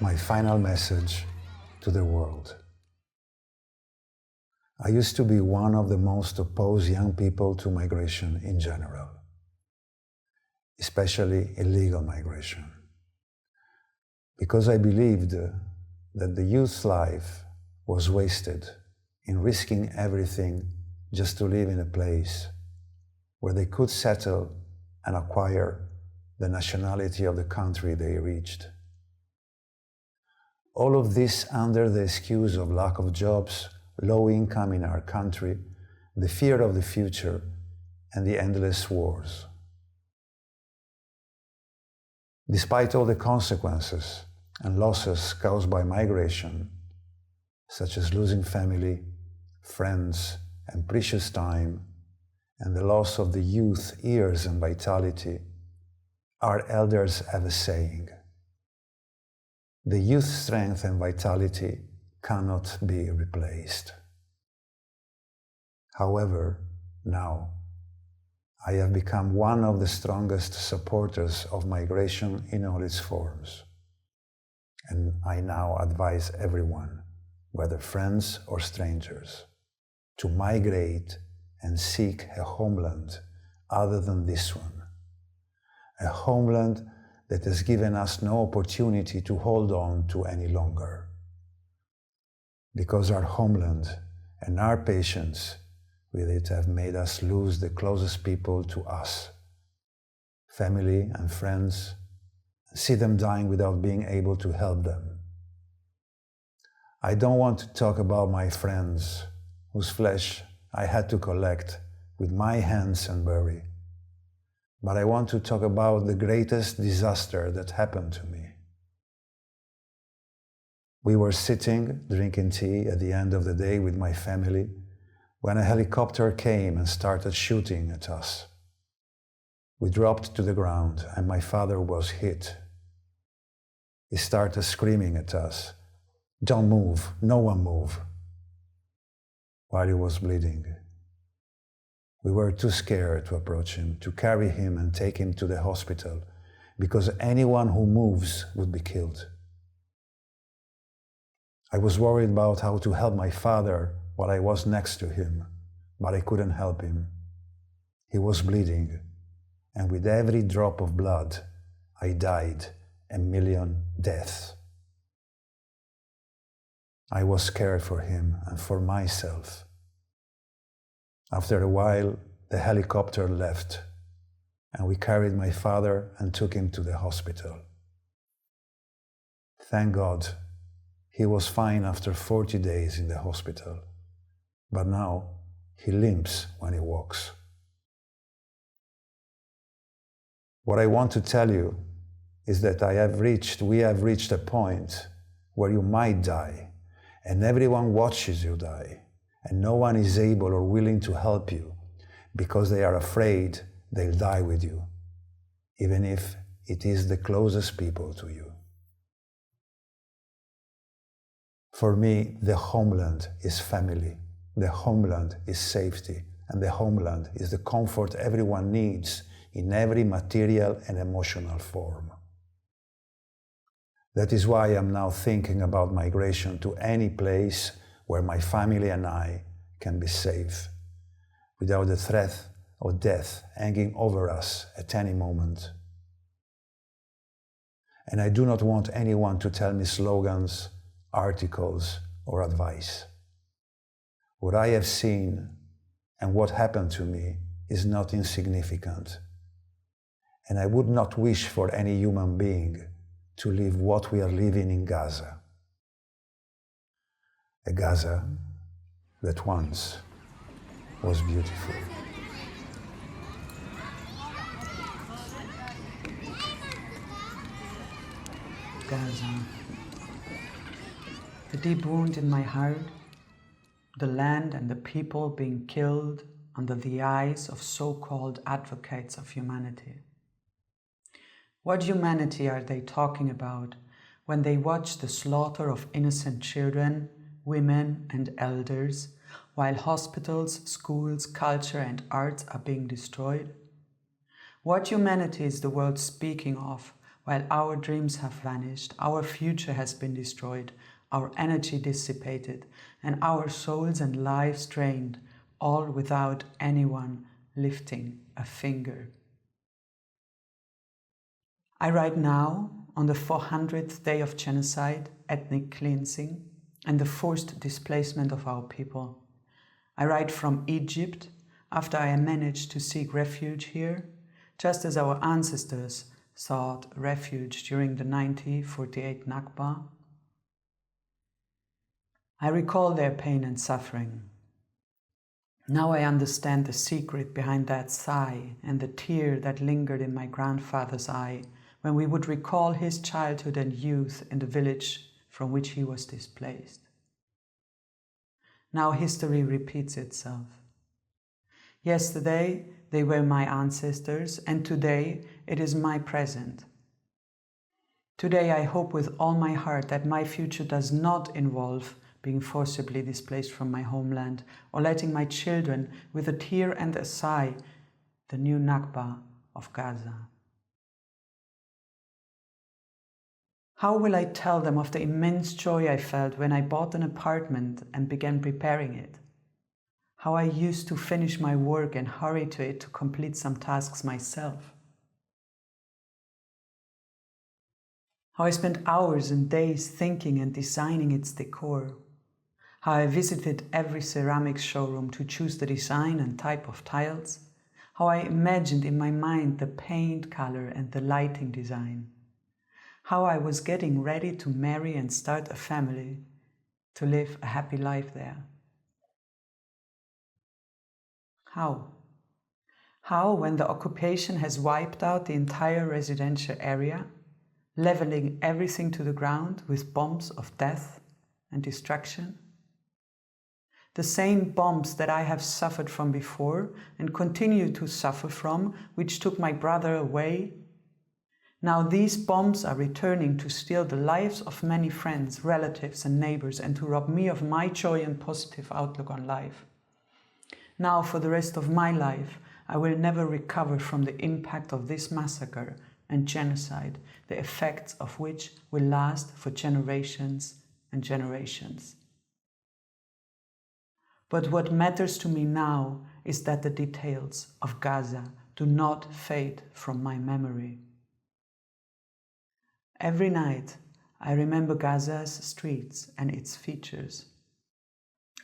my final message to the world. I used to be one of the most opposed young people to migration in general, especially illegal migration, because I believed that the youth's life was wasted in risking everything just to live in a place where they could settle and acquire the nationality of the country they reached. All of this under the excuse of lack of jobs, low income in our country, the fear of the future, and the endless wars. Despite all the consequences and losses caused by migration, such as losing family, friends, and precious time, and the loss of the youth, years, and vitality, our elders have a saying: the youth strength and vitality cannot be replaced. However, now, I have become one of the strongest supporters of migration in all its forms. And I now advise everyone, whether friends or strangers, to migrate and seek a homeland other than this one. A homeland that has given us no opportunity to hold on to any longer. Because our homeland and our patience with it have made us lose the closest people to us, family and friends, and see them dying without being able to help them. I don't want to talk about my friends whose flesh I had to collect with my hands and bury. But I want to talk about the greatest disaster that happened to me. We were sitting, drinking tea at the end of the day with my family when a helicopter came and started shooting at us. We dropped to the ground and my father was hit. He started screaming at us, "Don't move, no one move," while he was bleeding. We were too scared to approach him, to carry him and take him to the hospital, because anyone who moves would be killed. I was worried about how to help my father while I was next to him, but I couldn't help him. He was bleeding, and with every drop of blood, I died a million deaths. I was scared for him and for myself. After a while, the helicopter left, and we carried my father and took him to the hospital. Thank God, he was fine after 40 days in the hospital, but now he limps when he walks. What I want to tell you is that we have reached a point where you might die, and everyone watches you die. And no one is able or willing to help you because they are afraid they'll die with you, even if it is the closest people to you. For me, the homeland is family, the homeland is safety, and the homeland is the comfort everyone needs in every material and emotional form. That is why I'm now thinking about migration to any place where my family and I can be safe, without the threat of death hanging over us at any moment. And I do not want anyone to tell me slogans, articles, or advice. What I have seen and what happened to me is not insignificant. And I would not wish for any human being to live what we are living in Gaza. A Gaza that once was beautiful. Gaza. The deep wound in my heart, the land and the people being killed under the eyes of so-called advocates of humanity. What humanity are they talking about when they watch the slaughter of innocent children, women, and elders, while hospitals, schools, culture, and arts are being destroyed? What humanity is the world speaking of while our dreams have vanished, our future has been destroyed, our energy dissipated, and our souls and lives drained, all without anyone lifting a finger. I write now on the 400th day of genocide, ethnic cleansing, and the forced displacement of our people. I write from Egypt after I managed to seek refuge here, just as our ancestors sought refuge during the 1948 Nakba. I recall their pain and suffering. Now I understand the secret behind that sigh and the tear that lingered in my grandfather's eye when we would recall his childhood and youth in the village from which he was displaced. Now history repeats itself. Yesterday they were my ancestors, and today it is my present. Today I hope with all my heart that my future does not involve being forcibly displaced from my homeland, or letting my children, with a tear and a sigh, the new Nakba of Gaza. How will I tell them of the immense joy I felt when I bought an apartment and began preparing it? How I used to finish my work and hurry to it to complete some tasks myself? How I spent hours and days thinking and designing its decor? How I visited every ceramics showroom to choose the design and type of tiles? How I imagined in my mind the paint color and the lighting design? How I was getting ready to marry and start a family, to live a happy life there. How? How, when the occupation has wiped out the entire residential area, leveling everything to the ground with bombs of death and destruction? The same bombs that I have suffered from before and continue to suffer from, which took my brother away. Now these bombs are returning to steal the lives of many friends, relatives and neighbors, and to rob me of my joy and positive outlook on life. Now for the rest of my life, I will never recover from the impact of this massacre and genocide, the effects of which will last for generations and generations. But what matters to me now is that the details of Gaza do not fade from my memory. Every night, I remember Gaza's streets and its features,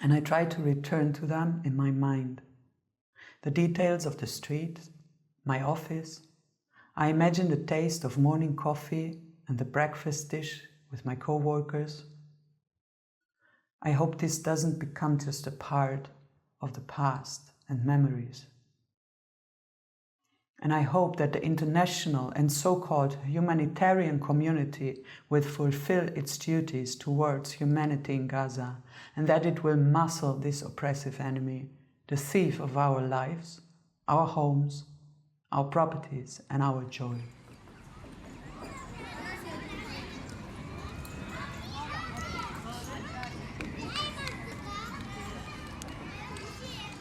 and I try to return to them in my mind. The details of the street, my office. I imagine the taste of morning coffee and the breakfast dish with my co-workers. I hope this doesn't become just a part of the past and memories. And I hope that the international and so-called humanitarian community will fulfill its duties towards humanity in Gaza, and that it will muzzle this oppressive enemy, the thief of our lives, our homes, our properties, and our joy.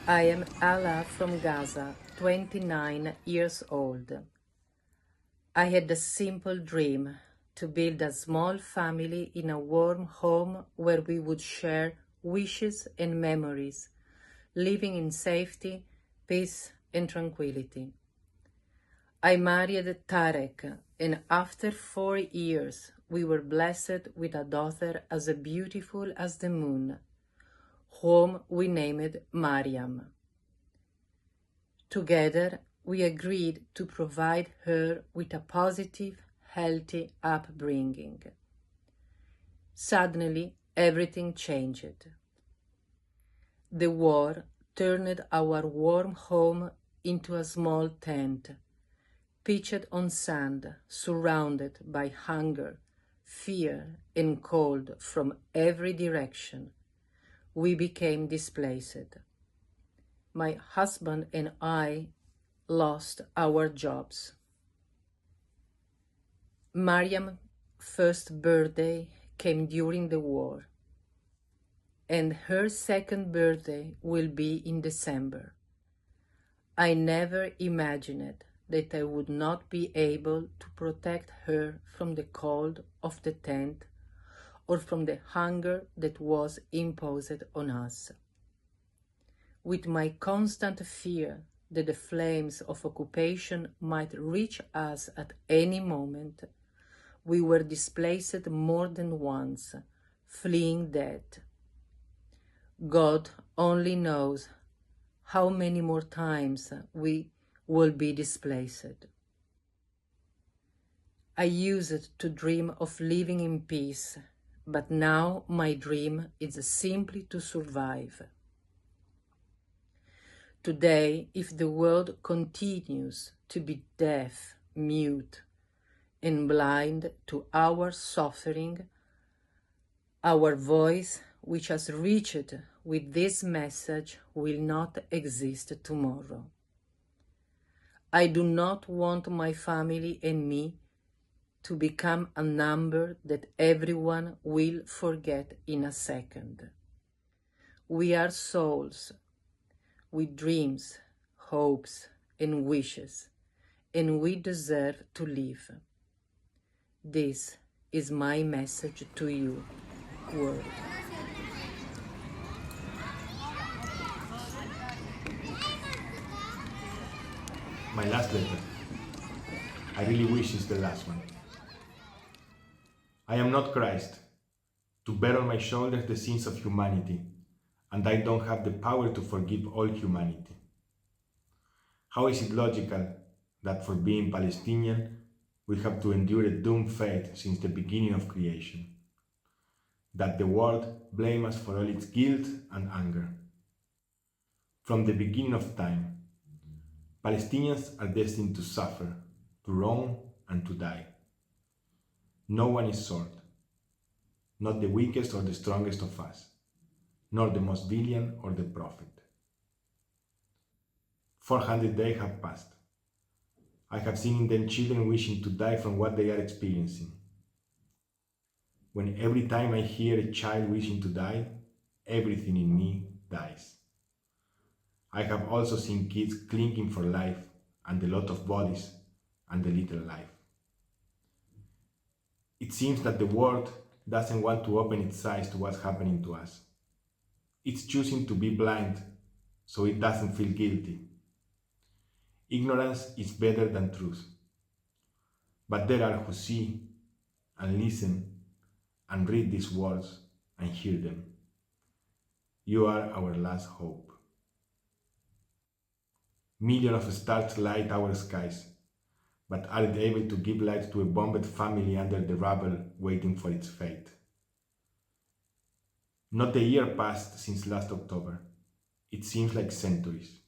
I am Ala from Gaza, 29 years old. I had a simple dream to build a small family in a warm home where we would share wishes and memories, living in safety, peace and tranquility. I married Tarek, and after 4 years we were blessed with a daughter as beautiful as the moon, whom we named Mariam. Together, we agreed to provide her with a positive, healthy upbringing. Suddenly, everything changed. The war turned our warm home into a small tent, pitched on sand, surrounded by hunger, fear, and cold from every direction. We became displaced. My husband and I lost our jobs. Mariam's first birthday came during the war, and her second birthday will be in December. I never imagined that I would not be able to protect her from the cold of the tent or from the hunger that was imposed on us. With my constant fear that the flames of occupation might reach us at any moment, we were displaced more than once, fleeing death. God only knows how many more times we will be displaced. I used to dream of living in peace, but now my dream is simply to survive. Today, if the world continues to be deaf, mute, and blind to our suffering, our voice, which has reached with this message, will not exist tomorrow. I do not want my family and me to become a number that everyone will forget in a second. We are souls with dreams, hopes, and wishes, and we deserve to live. This is my message to you, world. My last letter. I really wish it's the last one. I am not Christ, to bear on my shoulders the sins of humanity, and I don't have the power to forgive all humanity. How is it logical that for being Palestinian, we have to endure a doomed fate since the beginning of creation? That the world blames us for all its guilt and anger. From the beginning of time, Palestinians are destined to suffer, to wrong, and to die. No one is short, not the weakest or the strongest of us, nor the most valiant or the prophet. 400 days have passed. I have seen in them children wishing to die from what they are experiencing. When every time I hear a child wishing to die, everything in me dies. I have also seen kids clinging for life and a lot of bodies and a little life. It seems that the world doesn't want to open its eyes to what's happening to us. It's choosing to be blind so it doesn't feel guilty. Ignorance is better than truth. But there are who see and listen and read these words and hear them. You are our last hope. Millions of stars light our skies, but aren't able to give light to a bombed family under the rubble waiting for its fate. Not a year passed since last October. It seems like centuries.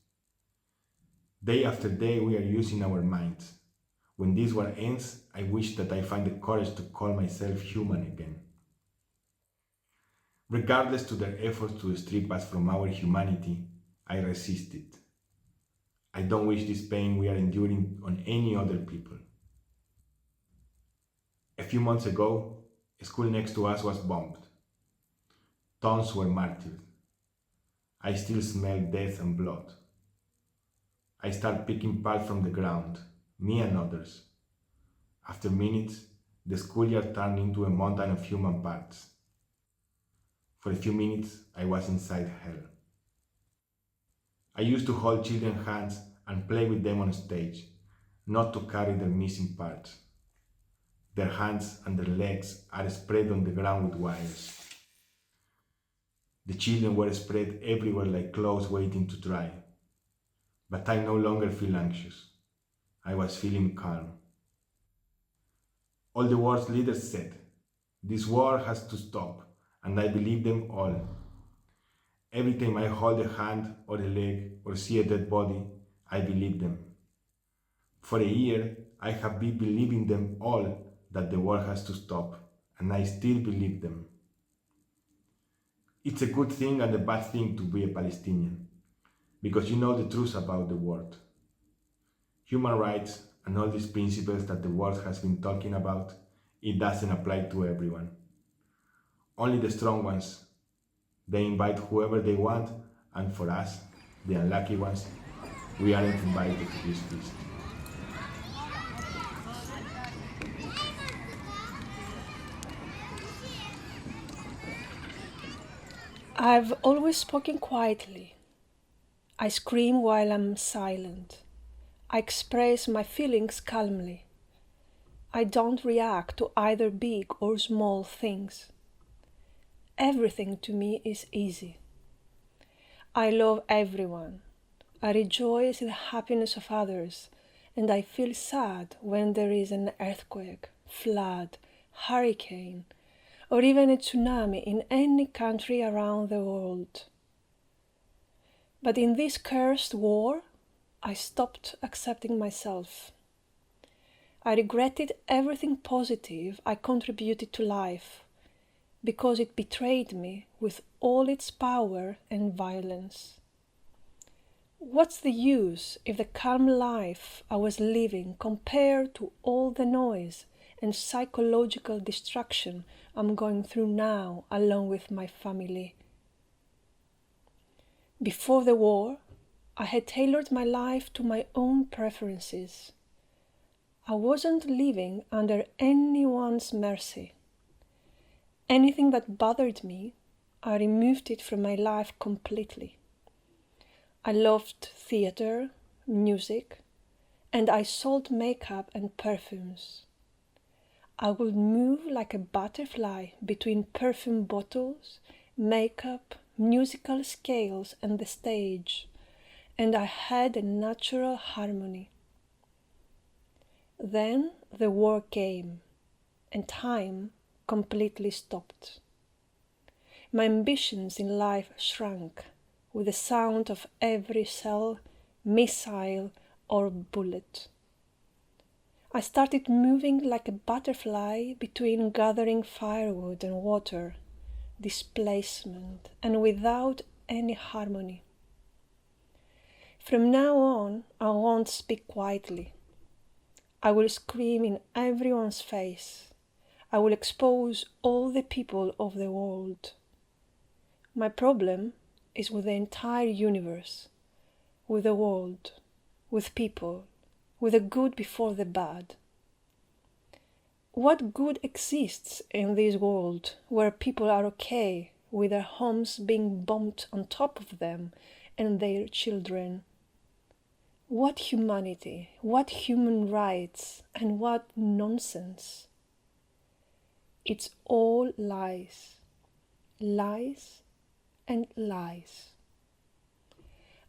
Day after day we are using our minds. When this war ends, I wish that I find the courage to call myself human again. Regardless to their efforts to strip us from our humanity, I resist it. I don't wish this pain we are enduring on any other people. A few months ago, a school next to us was bombed. Tons were martyred. I still smell death and blood. I start picking parts from the ground, me and others. After minutes, the schoolyard turned into a mountain of human parts. For a few minutes, I was inside hell. I used to hold children's hands and play with them on stage, not to carry their missing parts. Their hands and their legs are spread on the ground with wires. The children were spread everywhere like clothes waiting to dry. But I no longer feel anxious. I was feeling calm. All the world's leaders said, this war has to stop, and I believe them all. Every time I hold a hand or a leg or see a dead body, I believe them. For a year, I have been believing them all that the war has to stop, and I still believe them. It's a good thing and a bad thing to be a Palestinian, because you know the truth about the world. Human rights and all these principles that the world has been talking about, it doesn't apply to everyone. Only the strong ones. They invite whoever they want, and for us, the unlucky ones, we aren't invited to this feast. I've always spoken quietly. I scream while I'm silent. I express my feelings calmly. I don't react to either big or small things. Everything to me is easy. I love everyone. I rejoice in the happiness of others, and I feel sad when there is an earthquake, flood, hurricane, or even a tsunami in any country around the world. But in this cursed war, I stopped accepting myself. I regretted everything positive I contributed to life, because it betrayed me with all its power and violence. What's the use if the calm life I was living compared to all the noise and psychological destruction I'm going through now along with my family? Before the war, I had tailored my life to my own preferences. I wasn't living under anyone's mercy. Anything that bothered me, I removed it from my life completely. I loved theatre, music, and I sold makeup and perfumes. I would move like a butterfly between perfume bottles, makeup, musical scales, and the stage, and I had a natural harmony. Then the war came, and time completely stopped. My ambitions in life shrank with the sound of every shell, missile, or bullet. I started moving like a butterfly between gathering firewood and water, displacement, and without any harmony. From now on, I won't speak quietly. I will scream in everyone's face. I will expose all the people of the world. My problem is with the entire universe, with the world, with people, with the good before the bad. What good exists in this world where people are okay with their homes being bombed on top of them and their children? What humanity, what human rights, and what nonsense? It's all lies, lies and lies.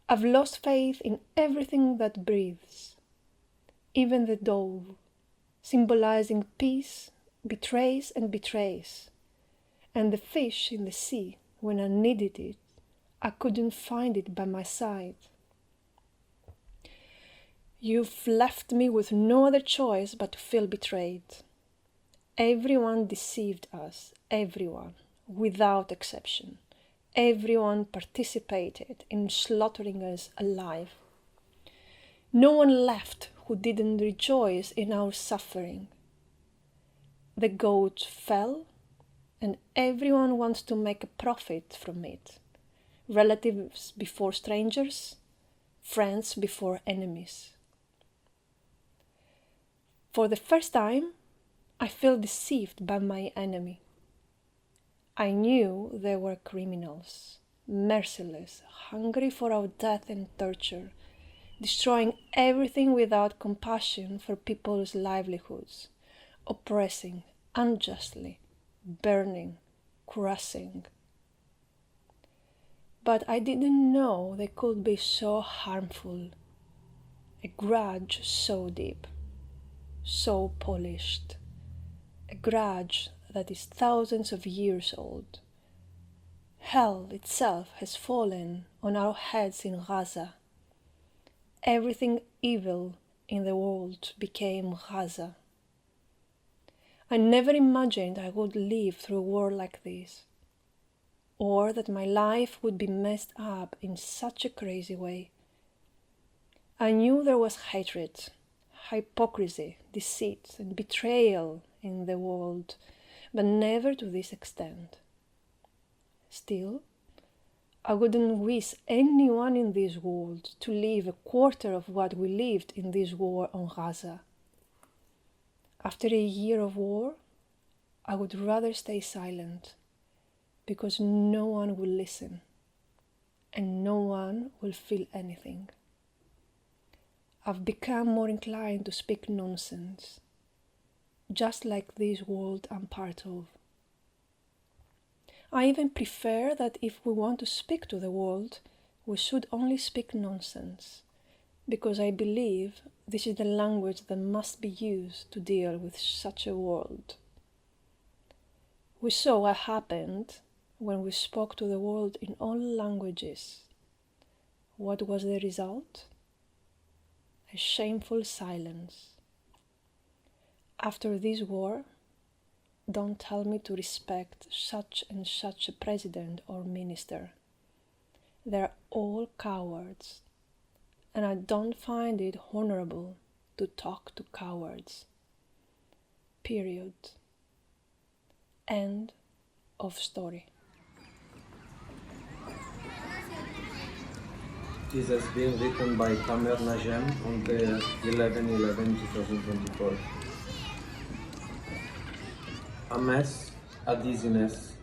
I've lost faith in everything that breathes. Even the dove, symbolizing peace, betrays and betrays. And the fish in the sea, when I needed it, I couldn't find it by my side. You've left me with no other choice but to feel betrayed. Everyone deceived us, everyone, without exception. Everyone participated in slaughtering us alive. No one left who didn't rejoice in our suffering. The goat fell, and everyone wants to make a profit from it. Relatives before strangers, friends before enemies. For the first time, I feel deceived by my enemy. I knew they were criminals, merciless, hungry for our death and torture, destroying everything without compassion for people's livelihoods, oppressing unjustly, burning, crushing. But I didn't know they could be so harmful, a grudge so deep, so polished, a grudge that is thousands of years old. Hell itself has fallen on our heads in Gaza. Everything evil in the world became Gaza. I never imagined I would live through a war like this, or that my life would be messed up in such a crazy way. I knew there was hatred, hypocrisy, deceit, and betrayal in the world, but never to this extent. Still, I wouldn't wish anyone in this world to live a quarter of what we lived in this war on Gaza. After a year of war, I would rather stay silent, because no one will listen and no one will feel anything. I've become more inclined to speak nonsense, just like this world I'm part of. I even prefer that if we want to speak to the world, we should only speak nonsense, because I believe this is the language that must be used to deal with such a world. We saw what happened when we spoke to the world in all languages. What was the result? A shameful silence. After this war, don't tell me to respect such and such a president or minister. They're all cowards, and I don't find it honorable to talk to cowards. Period. End of story. This has been written by Tamer Najem on the 11/11/2024. A mess, a dizziness,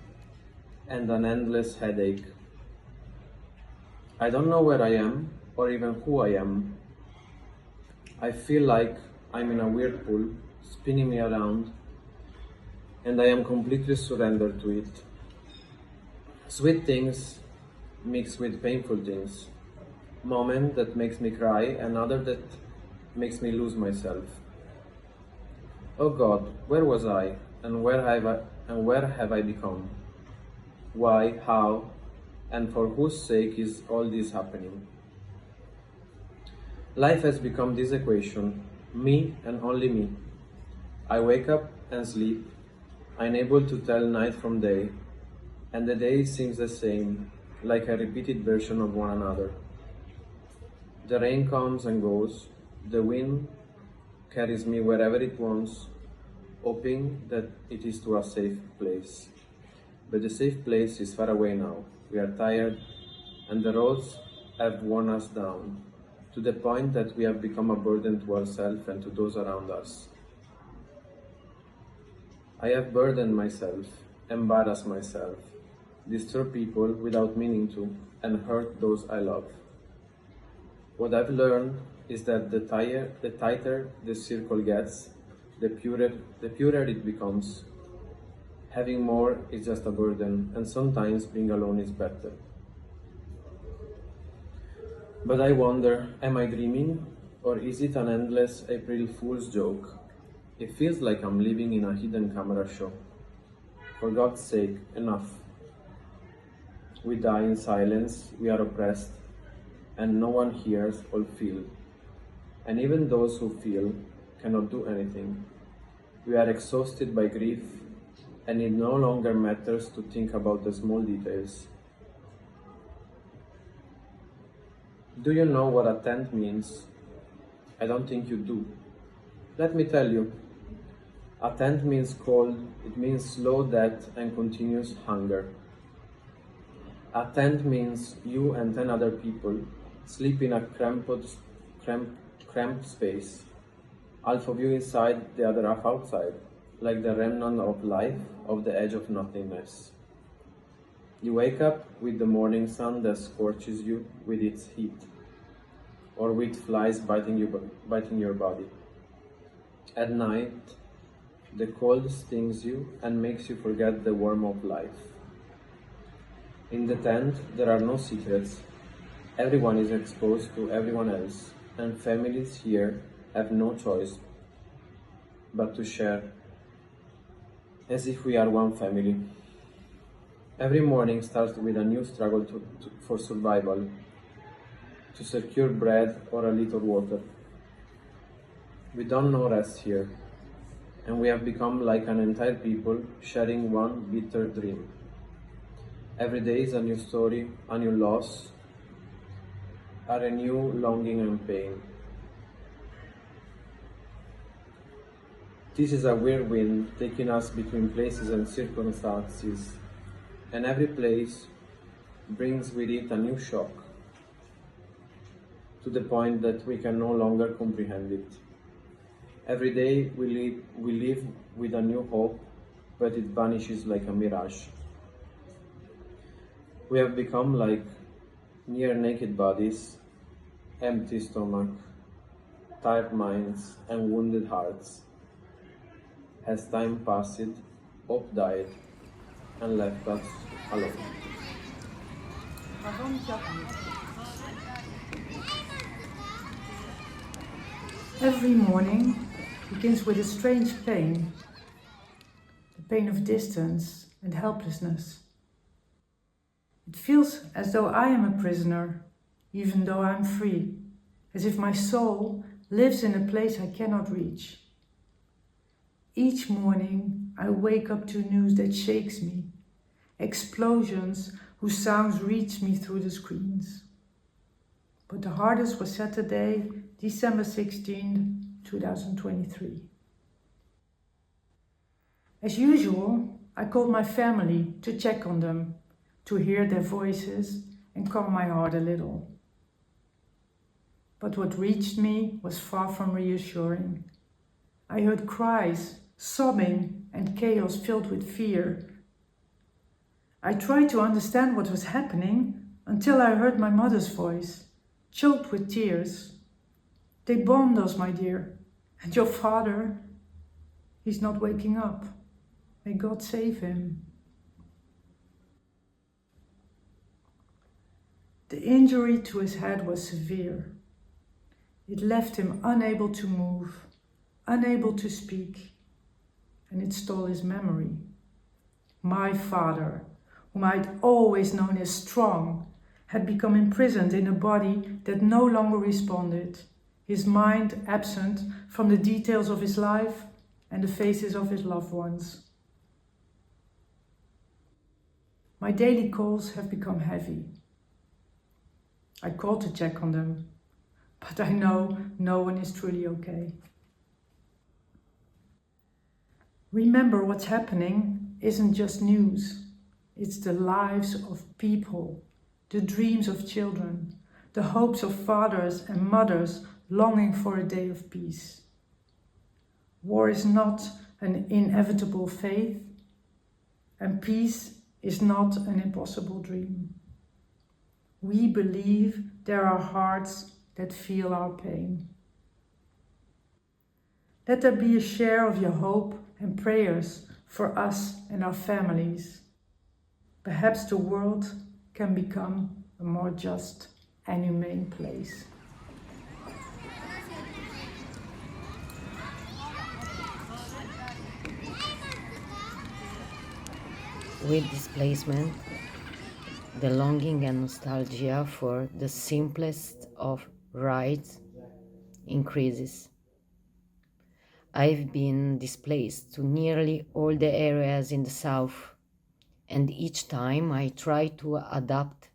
and an endless headache. I don't know where I am, or even who I am. I feel like I'm in a whirlpool, spinning me around, and I am completely surrendered to it. Sweet things mixed with painful things. Moment that makes me cry, another that makes me lose myself. Oh God, where was I, and where have I become? Why, how, and for whose sake is all this happening? Life has become this equation, me and only me. I wake up and sleep, unable to tell night from day, and the day seems the same, like a repeated version of one another. The rain comes and goes, the wind carries me wherever it wants, hoping that it is to a safe place. But the safe place is far away now. We are tired, and the roads have worn us down, to the point that we have become a burden to ourselves and to those around us. I have burdened myself, embarrassed myself, disturbed people without meaning to, and hurt those I love. What I've learned is that the tighter the circle gets, the purer it becomes. Having more is just a burden, and sometimes being alone is better. But I wonder, am I dreaming, or is it an endless April Fool's joke? It feels like I'm living in a hidden camera show. For God's sake, enough. We die in silence, we are oppressed, and no one hears or feels. And even those who feel cannot do anything. We are exhausted by grief, and it no longer matters to think about the small details. Do you know what a tent means? I don't think you do. Let me tell you. A tent means cold, it means slow death and continuous hunger. A tent means you and 10 other people sleep in a cramped space, half of you inside, the other half outside, like the remnant of life of the edge of nothingness. You wake up with the morning sun that scorches you with its heat, or with flies biting your body. At night, the cold stings you and makes you forget the warmth of life. In the tent, there are no secrets. Everyone is exposed to everyone else, and families here have no choice but to share, as if we are one family. Every morning starts with a new struggle for survival, to secure bread or a little water. We don't know rest here, and we have become like an entire people sharing one bitter dream. Every day is a new story, a new loss, a renewed longing and pain. This is a weird wind taking us between places and circumstances, and every place brings with it a new shock, to the point that we can no longer comprehend it. Every day we live with a new hope, but it vanishes like a mirage. We have become like near naked bodies, empty stomach, tired minds, and wounded hearts. As time passed, hope died and left us alone. Every morning begins with a strange pain, the pain of distance and helplessness. It feels as though I am a prisoner, even though I'm free, as if my soul lives in a place I cannot reach. Each morning I wake up to news that shakes me, explosions whose sounds reach me through the screens. But the hardest was Saturday, December 16, 2023. As usual, I called my family to check on them, to hear their voices and calm my heart a little. But what reached me was far from reassuring. I heard cries, sobbing, and chaos filled with fear. I tried to understand what was happening until I heard my mother's voice, choked with tears. They bombed us, my dear, and your father, he's not waking up. May God save him. The injury to his head was severe. It left him unable to move, unable to speak, and it stole his memory. My father, whom I'd always known as strong, had become imprisoned in a body that no longer responded, his mind absent from the details of his life and the faces of his loved ones. My daily calls have become heavy. I call to check on them, but I know no one is truly okay. Remember, what's happening isn't just news. It's the lives of people, the dreams of children, the hopes of fathers and mothers longing for a day of peace. War is not an inevitable fate, and peace is not an impossible dream. We believe there are hearts that feel our pain. Let there be a share of your hope and prayers for us and our families. Perhaps the world can become a more just and humane place. With displacement, the longing and nostalgia for the simplest of rights increases. I've been displaced to nearly all the areas in the south, and each time I try to adapt,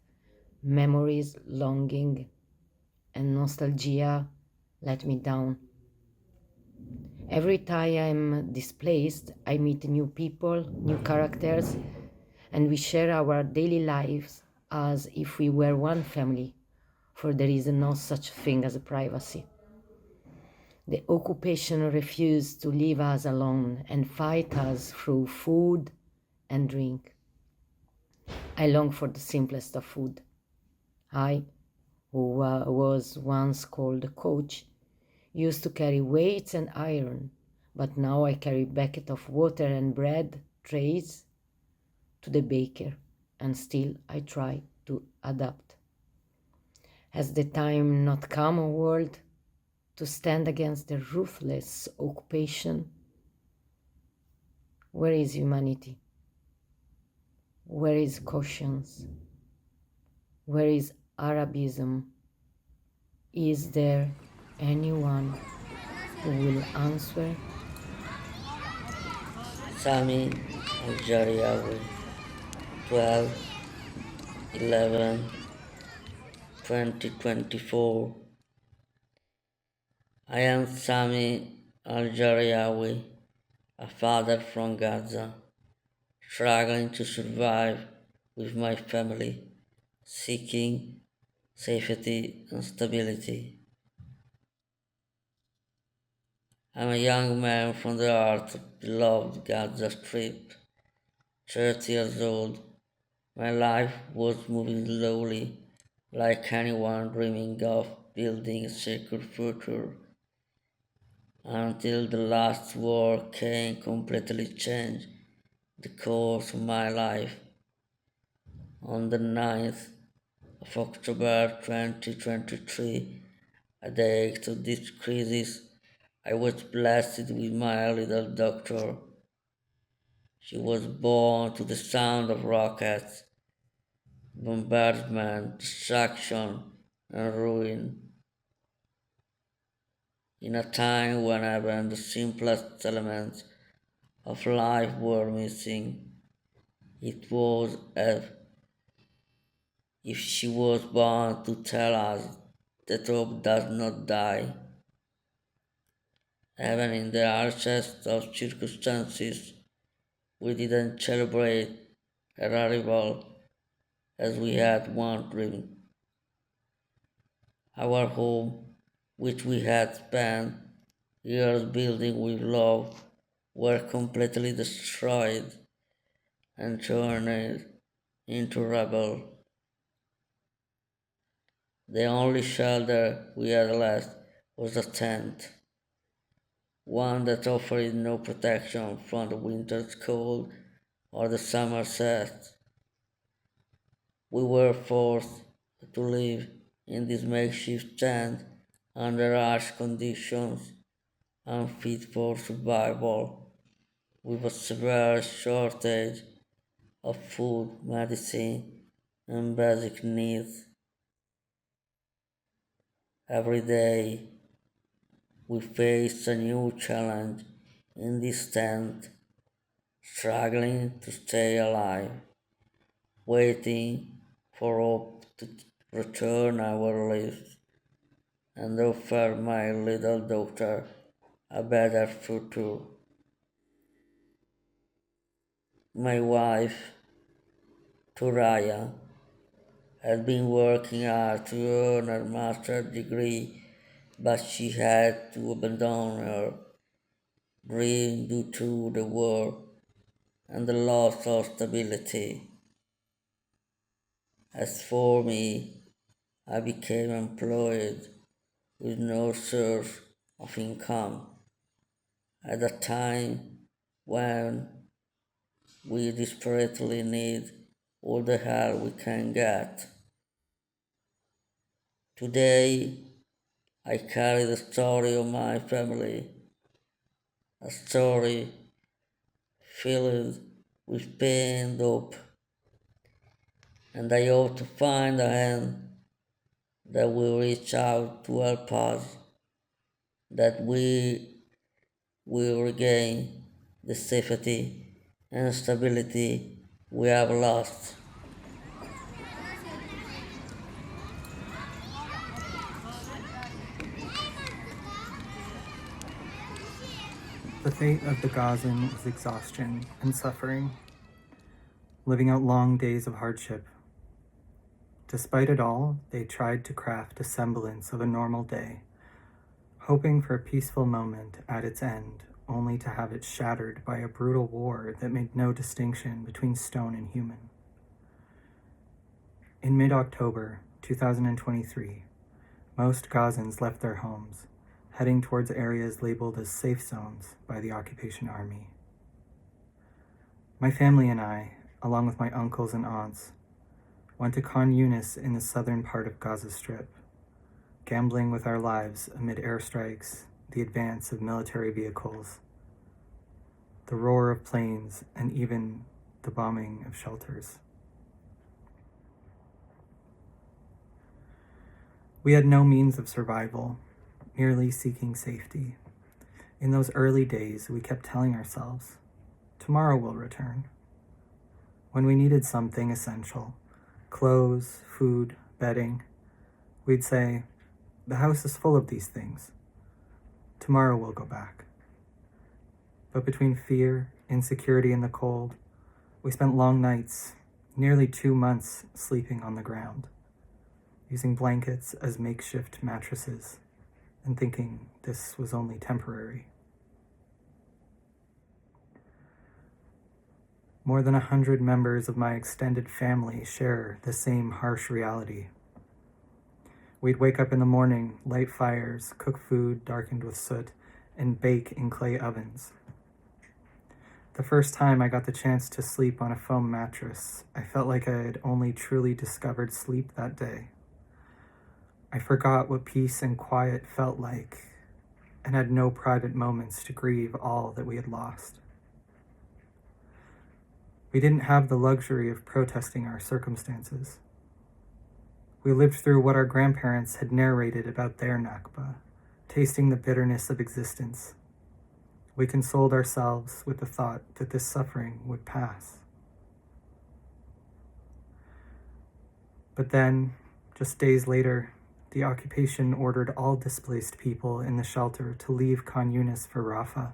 memories, longing, and nostalgia let me down. Every time I'm displaced, I meet new people, new characters, and we share our daily lives as if we were one family, for there is no such thing as privacy. The occupation refused to leave us alone and fight us through food and drink. I long for the simplest of food. I, who was once called a coach, used to carry weights and iron, but now I carry bucket of water and bread trays to the baker, and still I try to adapt. Has the time not come, O world, to stand against the ruthless occupation? Where is humanity? Where is conscience? Where is Arabism? Is there anyone who will answer? Sami Al-Jariawi, 12/11/2024. I am Sami Al-Jariawi, a father from Gaza, struggling to survive with my family, seeking safety and stability. I'm a young man from the heart of beloved Gaza Strip, 30 years old, My life was moving slowly, like anyone dreaming of building a secure future, until the last war came completely changed the course of my life. On the 9th of October 2023, at the height of this crisis, I was blessed with my little daughter. She was born to the sound of rockets, bombardment, destruction, and ruin, in a time when even the simplest elements of life were missing. It was as if she was born to tell us that hope does not die. Even in the harshest of circumstances, we didn't celebrate her arrival as we had once dreamed. Our home, which we had spent years building with love, were completely destroyed and turned into rubble. The only shelter we had left was a tent, one that offered no protection from the winter's cold or the summer's heat. We were forced to live in this makeshift tent under harsh conditions, unfit for survival, with a severe shortage of food, medicine, and basic needs. Every day we faced a new challenge in this tent, struggling to stay alive, waiting for hope to return our lives and offer my little daughter a better future. My wife, Turaya, had been working hard to earn her master's degree, but she had to abandon her dream due to the war and the loss of stability. As for me, I became employed with no source of income at a time when we desperately need all the help we can get. Today, I carry the story of my family, a story filled with pain and hope, and I hope to find a hand that will reach out to help us, that we will regain the safety and stability we have lost. The fate of the Gazan is exhaustion and suffering, living out long days of hardship. Despite it all, they tried to craft a semblance of a normal day, hoping for a peaceful moment at its end, only to have it shattered by a brutal war that made no distinction between stone and human. In mid-October 2023, most Gazans left their homes, heading towards areas labeled as safe zones by the occupation army. My family and I, along with my uncles and aunts, went to Khan Yunis in the southern part of Gaza Strip, gambling with our lives amid airstrikes, the advance of military vehicles, the roar of planes, and even the bombing of shelters. We had no means of survival, merely seeking safety. In those early days, we kept telling ourselves, tomorrow will return. When we needed something essential, clothes, food, bedding, we'd say, the house is full of these things. Tomorrow we'll go back. But between fear, insecurity, and the cold, we spent long nights, nearly 2 months, sleeping on the ground, using blankets as makeshift mattresses, and thinking this was only temporary. More than 100 members of my extended family share the same harsh reality. We'd wake up in the morning, light fires, cook food darkened with soot, and bake in clay ovens. The first time I got the chance to sleep on a foam mattress, I felt like I had only truly discovered sleep that day. I forgot what peace and quiet felt like, and had no private moments to grieve all that we had lost. We didn't have the luxury of protesting our circumstances. We lived through what our grandparents had narrated about their Nakba, tasting the bitterness of existence. We consoled ourselves with the thought that this suffering would pass. But then, just days later, the occupation ordered all displaced people in the shelter to leave Khan Yunis for Rafah,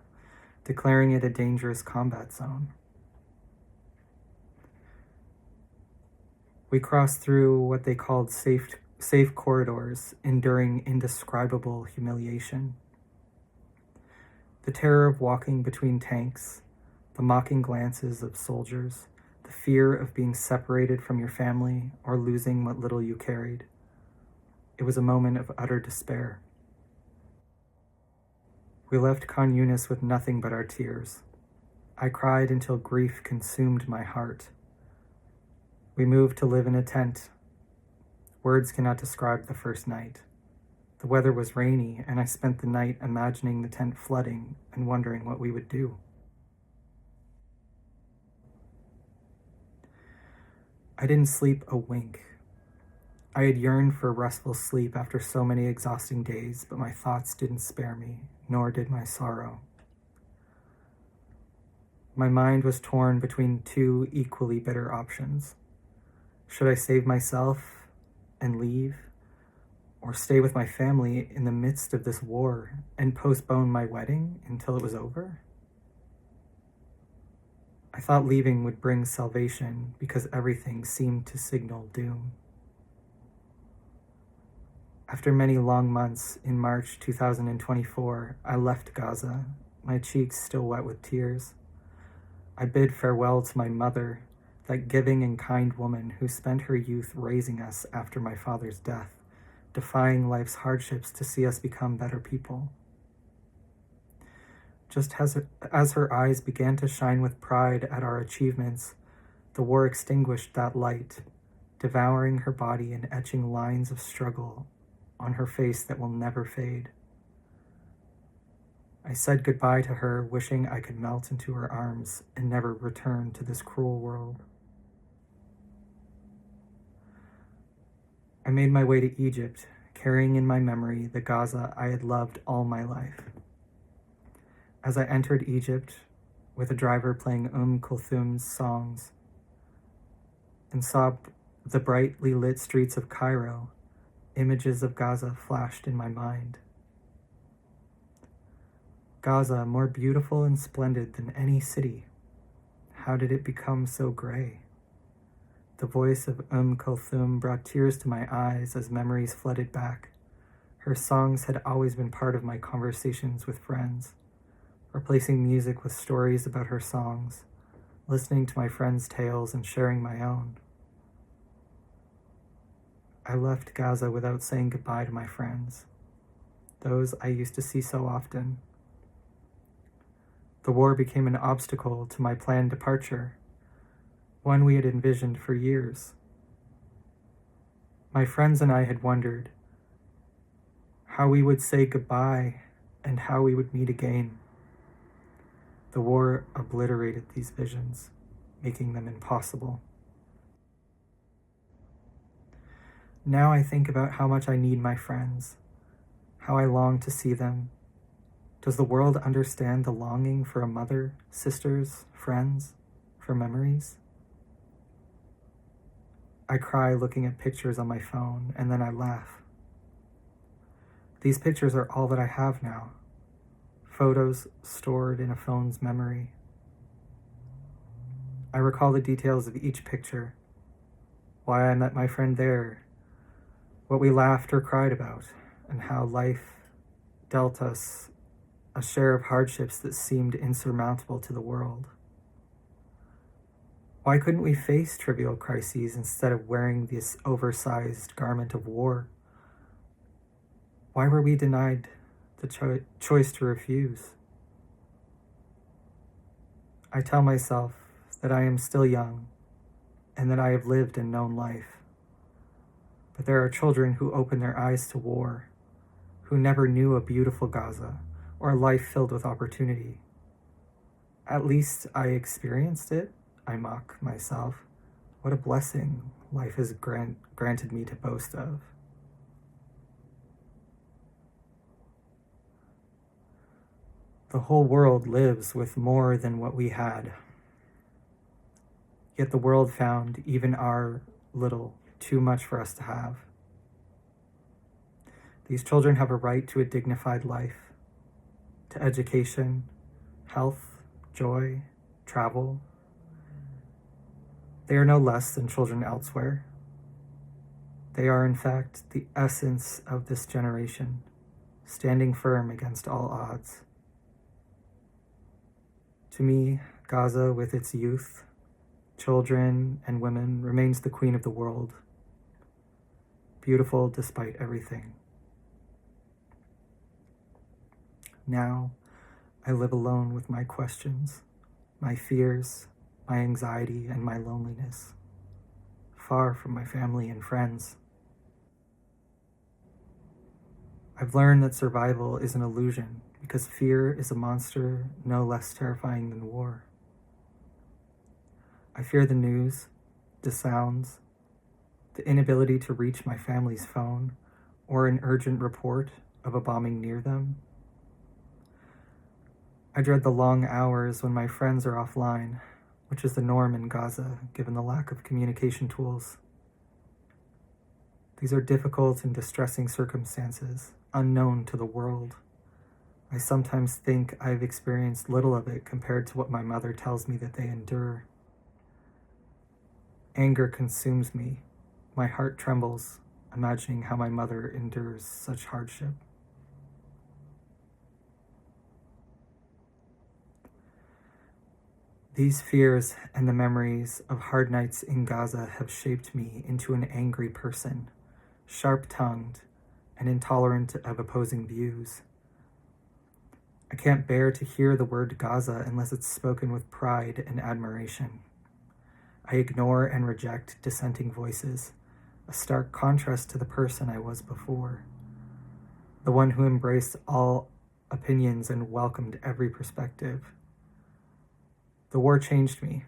declaring it a dangerous combat zone. We crossed through what they called safe corridors, enduring indescribable humiliation. The terror of walking between tanks, the mocking glances of soldiers, the fear of being separated from your family or losing what little you carried. It was a moment of utter despair. We left Khan Yunis with nothing but our tears. I cried until grief consumed my heart. We moved to live in a tent. Words cannot describe the first night. The weather was rainy, and I spent the night imagining the tent flooding and wondering what we would do. I didn't sleep a wink. I had yearned for restful sleep after so many exhausting days, but my thoughts didn't spare me, nor did my sorrow. My mind was torn between two equally bitter options. Should I save myself and leave, or stay with my family in the midst of this war and postpone my wedding until it was over? I thought leaving would bring salvation because everything seemed to signal doom. After many long months, in March 2024, I left Gaza, my cheeks still wet with tears. I bid farewell to my mother, that giving and kind woman who spent her youth raising us after my father's death, defying life's hardships to see us become better people. Just as her eyes began to shine with pride at our achievements, the war extinguished that light, devouring her body and etching lines of struggle on her face that will never fade. I said goodbye to her, wishing I could melt into her arms and never return to this cruel world. I made my way to Egypt, carrying in my memory the Gaza I had loved all my life. As I entered Egypt, with a driver playing Kulthum's songs, and saw the brightly lit streets of Cairo, images of Gaza flashed in my mind. Gaza, more beautiful and splendid than any city. How did it become so gray? The voice of Kulthum brought tears to my eyes as memories flooded back. Her songs had always been part of my conversations with friends, replacing music with stories about her songs, listening to my friends' tales and sharing my own. I left Gaza without saying goodbye to my friends, those I used to see so often. The war became an obstacle to my planned departure, one we had envisioned for years. My friends and I had wondered how we would say goodbye and how we would meet again. The war obliterated these visions, making them impossible. Now I think about how much I need my friends, how I long to see them. Does the world understand the longing for a mother, sisters, friends, for memories? I cry looking at pictures on my phone, and then I laugh. These pictures are all that I have now, photos stored in a phone's memory. I recall the details of each picture, why I met my friend there, what we laughed or cried about, and how life dealt us a share of hardships that seemed insurmountable to the world. Why couldn't we face trivial crises instead of wearing this oversized garment of war? Why were we denied the choice to refuse? I tell myself that I am still young and that I have lived and known life. But there are children who open their eyes to war, who never knew a beautiful Gaza or a life filled with opportunity. At least I experienced it, I mock myself. What a blessing life has granted me to boast of. The whole world lives with more than what we had. Yet the world found even our little too much for us to have. These children have a right to a dignified life, to education, health, joy, travel. They are no less than children elsewhere. They are, in fact, the essence of this generation, standing firm against all odds. To me, Gaza, with its youth, children, and women, remains the queen of the world, beautiful despite everything. Now, I live alone with my questions, my fears, my anxiety, and my loneliness, far from my family and friends. I've learned that survival is an illusion because fear is a monster no less terrifying than war. I fear the news, the sounds, the inability to reach my family's phone or an urgent report of a bombing near them. I dread the long hours when my friends are offline, which is the norm in Gaza given the lack of communication tools. These are difficult and distressing circumstances, unknown to the world. I sometimes think I've experienced little of it compared to what my mother tells me that they endure. Anger consumes me. My heart trembles, imagining how my mother endures such hardship. These fears and the memories of hard nights in Gaza have shaped me into an angry person, sharp-tongued and intolerant of opposing views. I can't bear to hear the word Gaza unless it's spoken with pride and admiration. I ignore and reject dissenting voices, a stark contrast to the person I was before, the one who embraced all opinions and welcomed every perspective. The war changed me.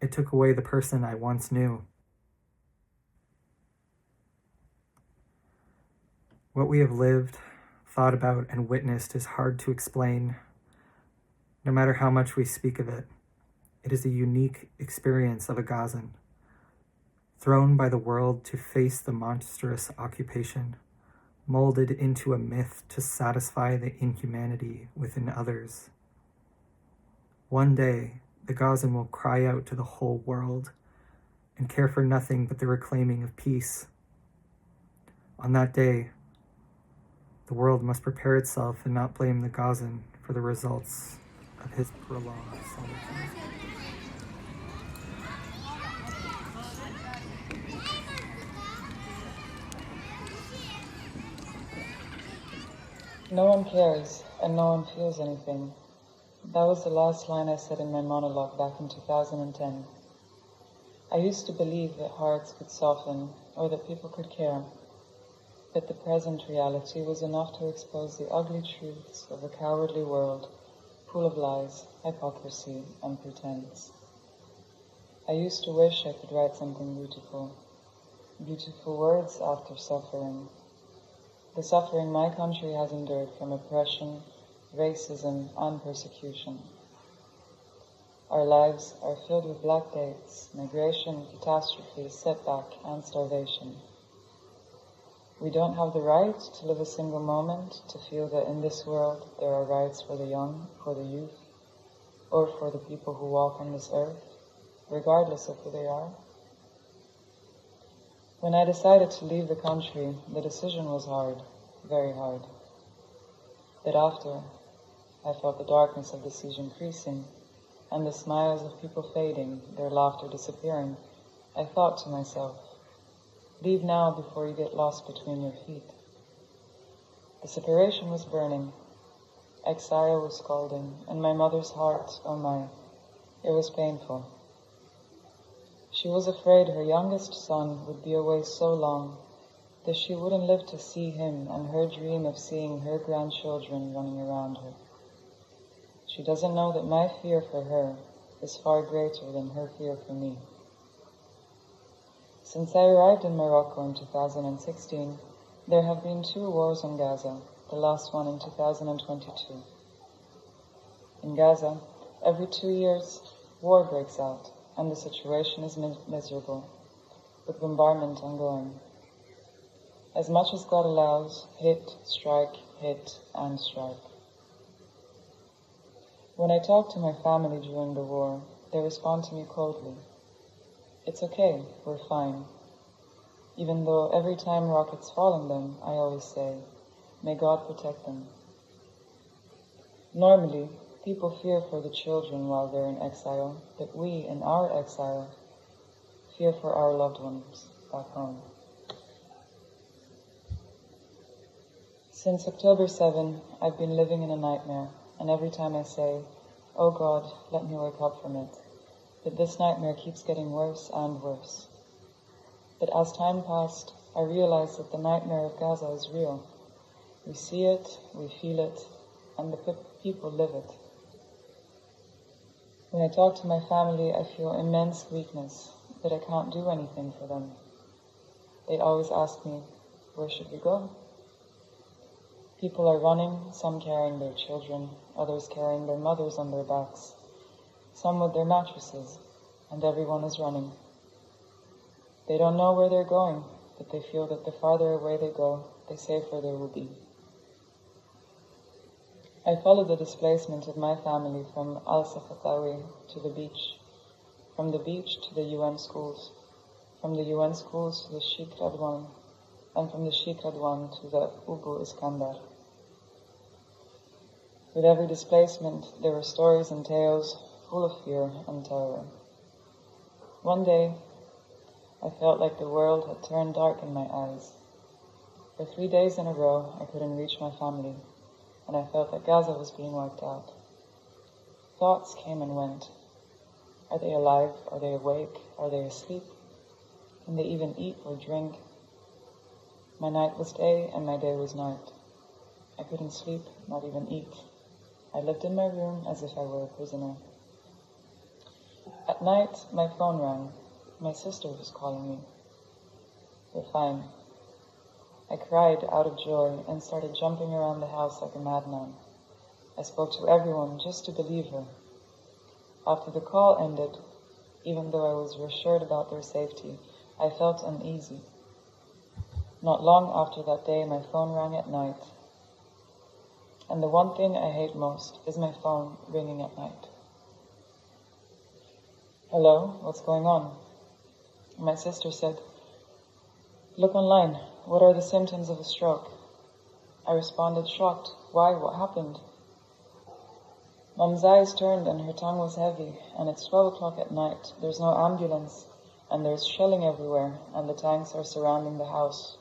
It took away the person I once knew. What we have lived, thought about, and witnessed is hard to explain, no matter how much we speak of it. It is a unique experience of a Gazan, thrown by the world to face the monstrous occupation, molded into a myth to satisfy the inhumanity within others. One day, the Gazan will cry out to the whole world and care for nothing but the reclaiming of peace. On that day, the world must prepare itself and not blame the Gazan for the results of his prolonged solitude. No one cares, and no one feels anything. That was the last line I said in my monologue back in 2010. I used to believe that hearts could soften, or that people could care. But the present reality was enough to expose the ugly truths of a cowardly world, full of lies, hypocrisy, and pretense. I used to wish I could write something beautiful. Beautiful words after suffering. The suffering my country has endured from oppression, racism, and persecution. Our lives are filled with black dates, migration, catastrophe, setback, and starvation. We don't have the right to live a single moment, to feel that in this world there are rights for the young, for the youth, or for the people who walk on this earth, regardless of who they are. When I decided to leave the country, the decision was hard, very hard. But after, I felt the darkness of the siege increasing, and the smiles of people fading, their laughter disappearing, I thought to myself, leave now before you get lost between your feet. The separation was burning, exile was scalding, and my mother's heart, oh my, it was painful. She was afraid her youngest son would be away so long that she wouldn't live to see him and her dream of seeing her grandchildren running around her. She doesn't know that my fear for her is far greater than her fear for me. Since I arrived in Morocco in 2016, there have been 2 wars in Gaza, the last one in 2022. In Gaza, every 2 years, war breaks out, and the situation is miserable, with bombardment ongoing. As much as God allows, hit, and strike. When I talk to my family during the war, they respond to me coldly. It's okay, we're fine. Even though every time rockets fall on them, I always say, may God protect them. Normally, people fear for the children while they're in exile, but we, in our exile, fear for our loved ones back home. Since October 7, I've been living in a nightmare, and every time I say, oh God, let me wake up from it, but this nightmare keeps getting worse and worse. But as time passed, I realized that the nightmare of Gaza is real. We see it, we feel it, and the people live it. When I talk to my family, I feel immense weakness, that I can't do anything for them. They always ask me, where should we go? People are running, some carrying their children, others carrying their mothers on their backs, some with their mattresses, and everyone is running. They don't know where they're going, but they feel that the farther away they go, the safer they will be. I followed the displacement of my family from Al-Safatawi to the beach, from the beach to the UN schools, from the UN schools to the Sheikh Radwan, and from the Sheikh Radwan to the Abu Iskandar. With every displacement, there were stories and tales full of fear and terror. One day, I felt like the world had turned dark in my eyes. For 3 days in a row, I couldn't reach my family, and I felt that Gaza was being wiped out. Thoughts came and went. Are they alive? Are they awake? Are they asleep? Can they even eat or drink? My night was day and my day was night. I couldn't sleep, not even eat. I lived in my room as if I were a prisoner. At night, my phone rang. My sister was calling me. We're fine. I cried out of joy and started jumping around the house like a madman. I spoke to everyone just to believe her. After the call ended, even though I was reassured about their safety, I felt uneasy. Not long after that day, my phone rang at night. And the one thing I hate most is my phone ringing at night. Hello, what's going on? My sister said, look online, what are the symptoms of a stroke? I responded, shocked. Why? What happened? Mom's eyes turned and her tongue was heavy, and it's 12 o'clock at night. There's no ambulance, and there's shelling everywhere, and the tanks are surrounding the house.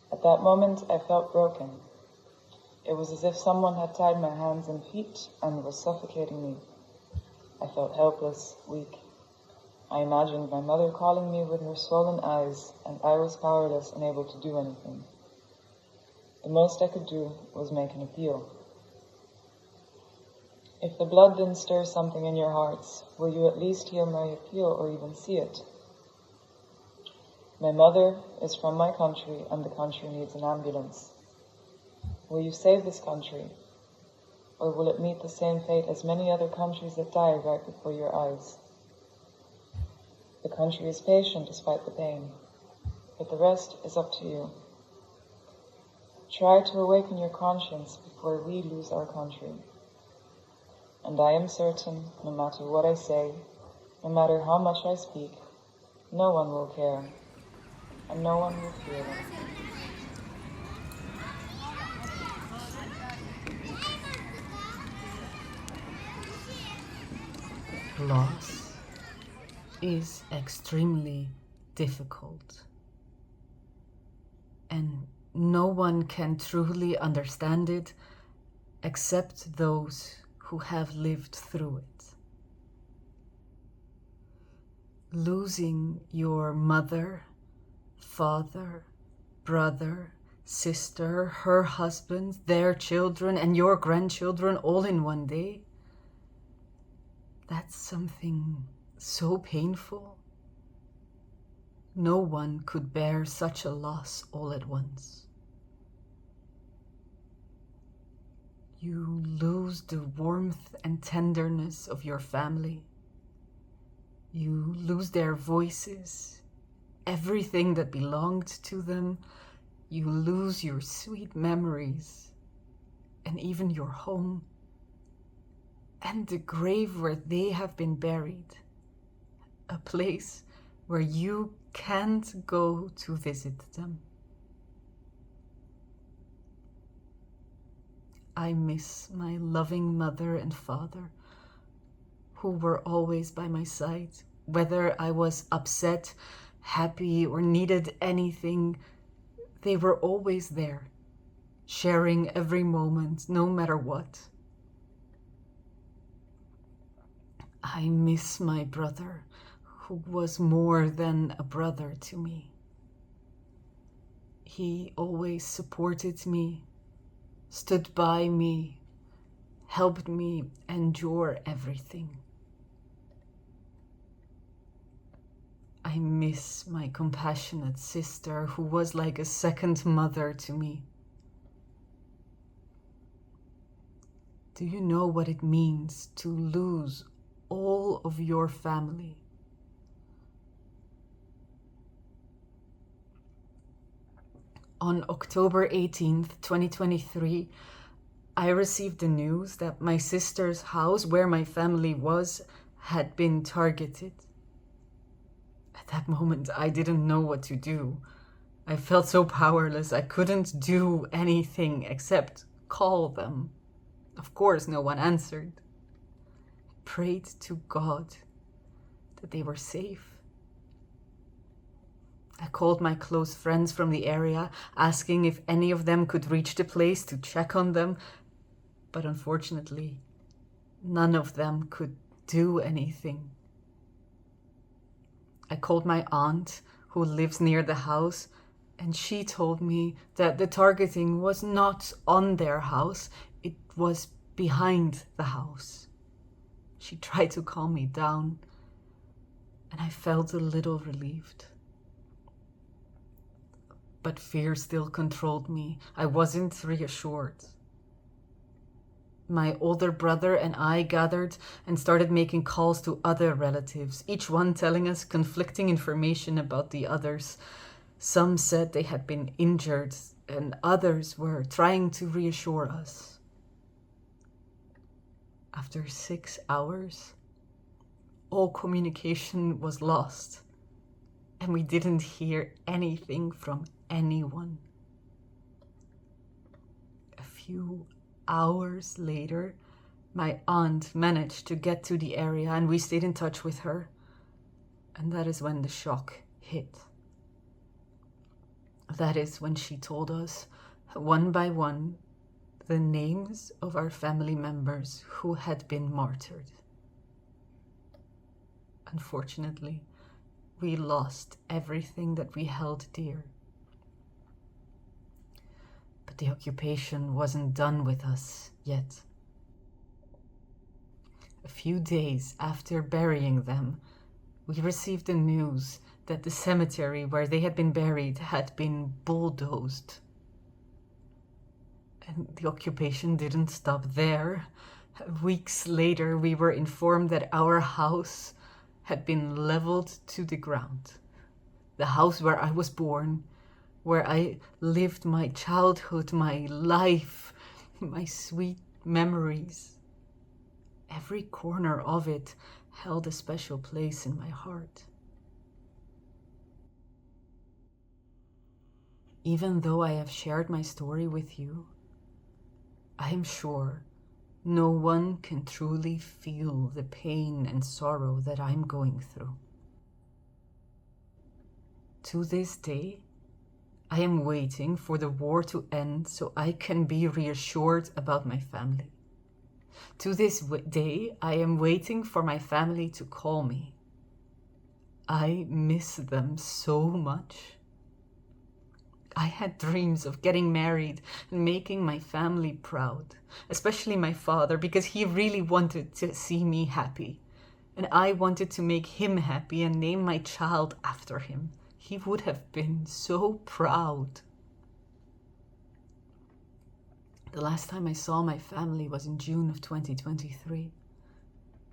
At that moment, I felt broken. It was as if someone had tied my hands and feet and was suffocating me. I felt helpless, weak. I imagined my mother calling me with her swollen eyes, and I was powerless, unable to do anything. The most I could do was make an appeal. If the blood didn't stir something in your hearts, will you at least hear my appeal or even see it? My mother is from my country, and the country needs an ambulance. Will you save this country, or will it meet the same fate as many other countries that die right before your eyes? The country is patient despite the pain, but the rest is up to you. Try to awaken your conscience before we lose our country. And I am certain, no matter what I say, no matter how much I speak, no one will care, and no one will fear them. Loss is extremely difficult, and no one can truly understand it except those who have lived through it. Losing your mother, father, brother, sister, her husband, their children, and your grandchildren all in one day, that's something so painful. No one could bear such a loss all at once. You lose the warmth and tenderness of your family. You lose their voices, everything that belonged to them. You lose your sweet memories, and even your home, and the grave where they have been buried, a place where you can't go to visit them. I miss my loving mother and father, who were always by my side, whether I was upset, happy, or needed anything. They were always there, sharing every moment, no matter what. I miss my brother, who was more than a brother to me. He always supported me, stood by me, helped me endure everything. I miss my compassionate sister, who was like a second mother to me. Do you know what it means to lose all of your family? On October 18th, 2023, I received the news that my sister's house, where my family was, had been targeted. At that moment, I didn't know what to do. I felt so powerless. I couldn't do anything except call them. Of course, no one answered. I prayed to God that they were safe. I called my close friends from the area, asking if any of them could reach the place to check on them, but unfortunately, none of them could do anything. I called my aunt, who lives near the house, and she told me that the targeting was not on their house, it was behind the house. She tried to calm me down, and I felt a little relieved. But fear still controlled me. I wasn't reassured. My older brother and I gathered and started making calls to other relatives, each one telling us conflicting information about the others. Some said they had been injured, and others were trying to reassure us. After 6 hours, all communication was lost, and we didn't hear anything from anyone. A few hours later, my aunt managed to get to the area, and we stayed in touch with her. And that is when the shock hit. That is when she told us, one by one, the names of our family members who had been martyred. Unfortunately, we lost everything that we held dear. But the occupation wasn't done with us yet. A few days after burying them, we received the news that the cemetery where they had been buried had been bulldozed. And the occupation didn't stop there. Weeks later, we were informed that our house had been leveled to the ground. The house where I was born, where I lived my childhood, my life, my sweet memories. Every corner of it held a special place in my heart. Even though I have shared my story with you, I am sure no one can truly feel the pain and sorrow that I'm going through. To this day, I am waiting for the war to end so I can be reassured about my family. To this day, I am waiting for my family to call me. I miss them so much. I had dreams of getting married and making my family proud, especially my father, because he really wanted to see me happy. And I wanted to make him happy and name my child after him. He would have been so proud. The last time I saw my family was in June of 2023.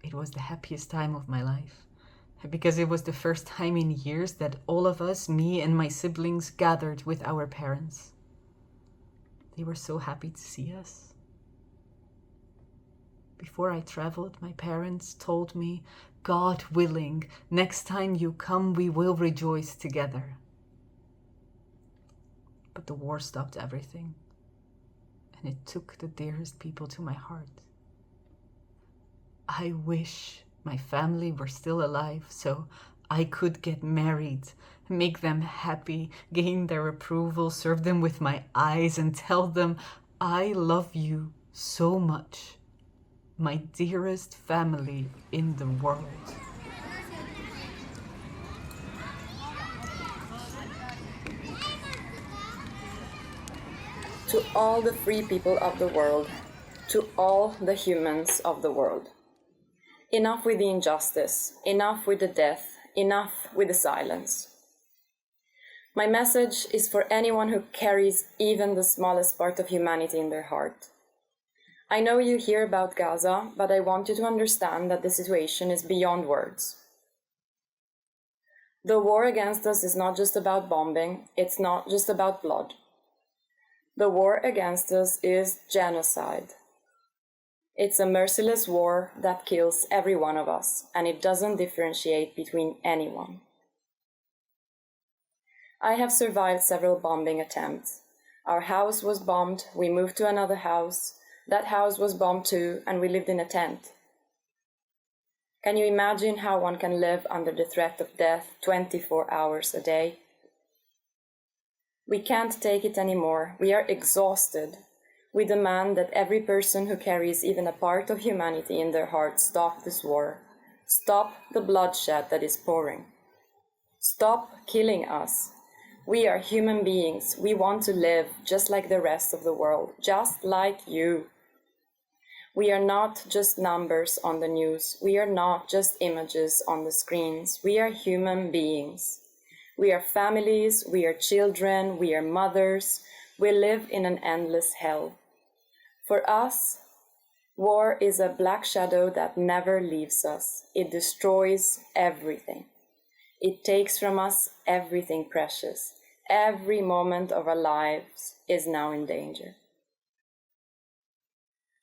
It was the happiest time of my life, because it was the first time in years that all of us, me and my siblings, gathered with our parents. They were so happy to see us. Before I traveled, my parents told me, God willing, next time you come, we will rejoice together. But the war stopped everything, and it took the dearest people to my heart. I wish my family were still alive so I could get married, make them happy, gain their approval, serve them with my eyes, and tell them, I love you so much, my dearest family in the world. To all the free people of the world, to all the humans of the world. Enough with the injustice, enough with the death, enough with the silence. My message is for anyone who carries even the smallest part of humanity in their heart. I know you hear about Gaza, but I want you to understand that the situation is beyond words. The war against us is not just about bombing, it's not just about blood. The war against us is genocide. It's a merciless war that kills every one of us, and it doesn't differentiate between anyone. I have survived several bombing attempts. Our house was bombed, we moved to another house, that house was bombed too, and we lived in a tent. Can you imagine how one can live under the threat of death 24 hours a day? We can't take it anymore. We are exhausted. We demand that every person who carries even a part of humanity in their heart stop this war. Stop the bloodshed that is pouring. Stop killing us. We are human beings. We want to live just like the rest of the world, just like you. We are not just numbers on the news. We are not just images on the screens. We are human beings. We are families, we are children, we are mothers. We live in an endless hell. For us, war is a black shadow that never leaves us. It destroys everything. It takes from us everything precious. Every moment of our lives is now in danger.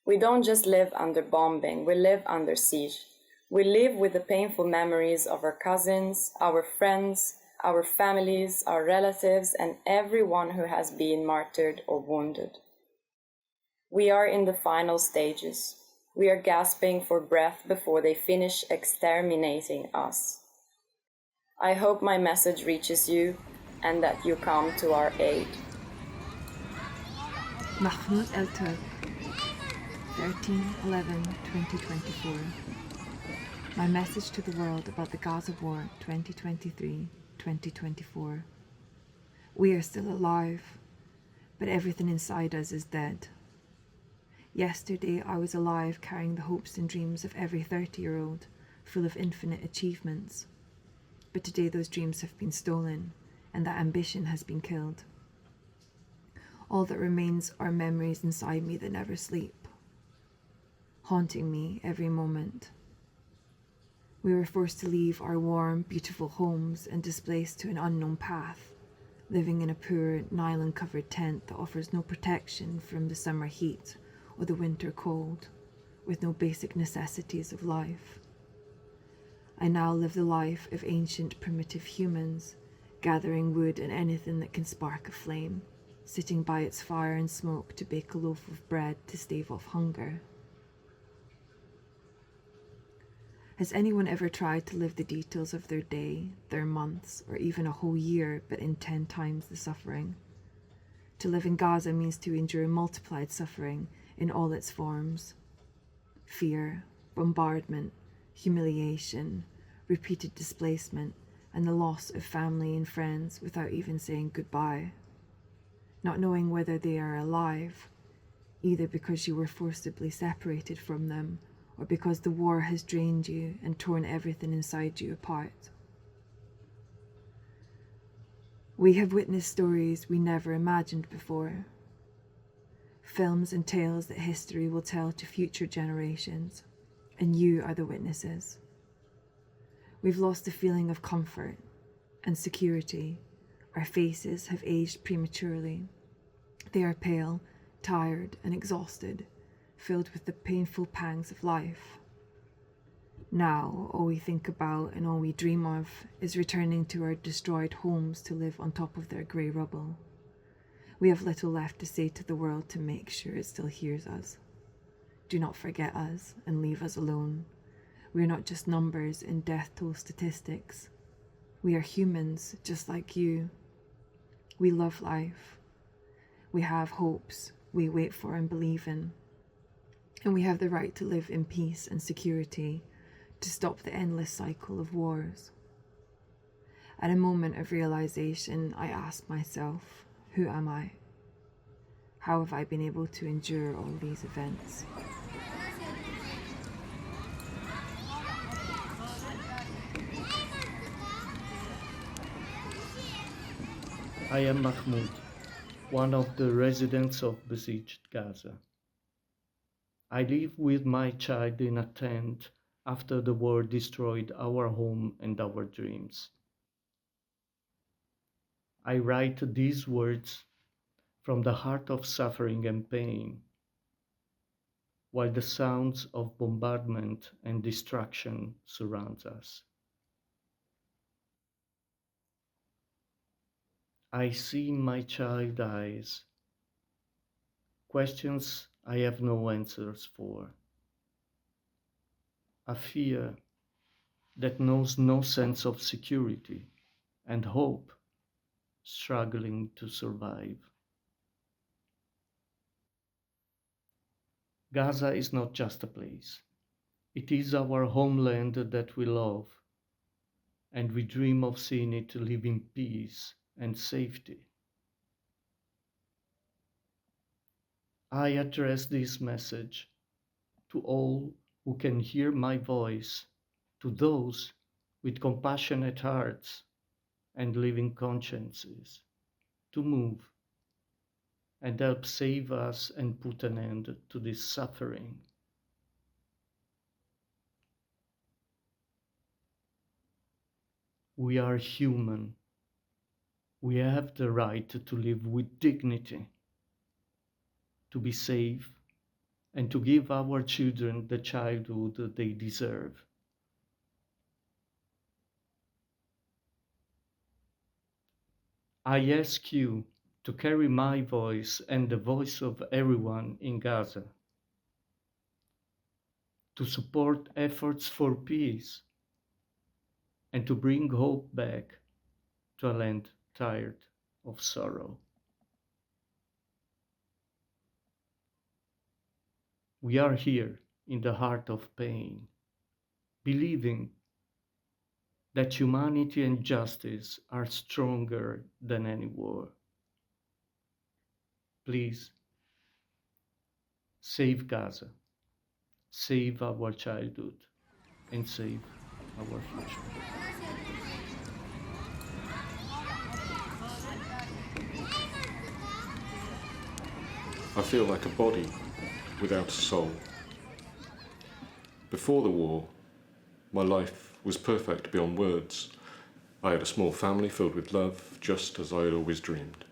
We don't just live under bombing, we live under siege. We live with the painful memories of our cousins, our friends, our families, our relatives, and everyone who has been martyred or wounded. We are in the final stages. We are gasping for breath before they finish exterminating us. I hope my message reaches you and that you come to our aid. Mahmoud El-Turk, 13/11/2024. My message to the world about the Gaza War 2023-2024. We are still alive, but everything inside us is dead. Yesterday I was alive, carrying the hopes and dreams of every 30-year-old, full of infinite achievements. But today those dreams have been stolen, and that ambition has been killed. All that remains are memories inside me that never sleep, haunting me every moment. We were forced to leave our warm, beautiful homes and displaced to an unknown path, living in a poor, nylon-covered tent that offers no protection from the summer heat or the winter cold, with no basic necessities of life. I now live the life of ancient, primitive humans, gathering wood and anything that can spark a flame, sitting by its fire and smoke to bake a loaf of bread to stave off hunger. Has anyone ever tried to live the details of their day, their months, or even a whole year, but in 10 times the suffering? To live in Gaza means to endure multiplied suffering in all its forms. Fear, bombardment, humiliation, repeated displacement, and the loss of family and friends without even saying goodbye. Not knowing whether they are alive, either because you were forcibly separated from them or because the war has drained you and torn everything inside you apart. We have witnessed stories we never imagined before. Films and tales that history will tell to future generations, and you are the witnesses. We've lost the feeling of comfort and security. Our faces have aged prematurely. They are pale, tired, and exhausted, filled with the painful pangs of life. Now, all we think about and all we dream of is returning to our destroyed homes to live on top of their grey rubble. We have little left to say to the world to make sure it still hears us. Do not forget us and leave us alone. We are not just numbers in death toll statistics. We are humans just like you. We love life. We have hopes we wait for and believe in. And we have the right to live in peace and security, to stop the endless cycle of wars. At a moment of realization, I asked myself, who am I? How have I been able to endure all these events? I am Mahmoud, one of the residents of besieged Gaza. I live with my child in a tent after the war destroyed our home and our dreams. I write these words from the heart of suffering and pain, while the sounds of bombardment and destruction surround us. I see in my child's eyes questions I have no answers for, a fear that knows no sense of security, and hope struggling to survive. Gaza is not just a place. It is our homeland that we love, and we dream of seeing it live in peace and safety. I address this message to all who can hear my voice, to those with compassionate hearts and living consciences, to move and help save us and put an end to this suffering. We are human. We have the right to live with dignity, to be safe, and to give our children the childhood they deserve. I ask you to carry my voice and the voice of everyone in Gaza, to support efforts for peace, and to bring hope back to a land tired of sorrow. We are here in the heart of pain, believing that humanity and justice are stronger than any war. Please, save Gaza, save our childhood, and save our future. I feel like a body without a soul. Before the war, my life was perfect beyond words. I had a small family filled with love, just as I had always dreamed.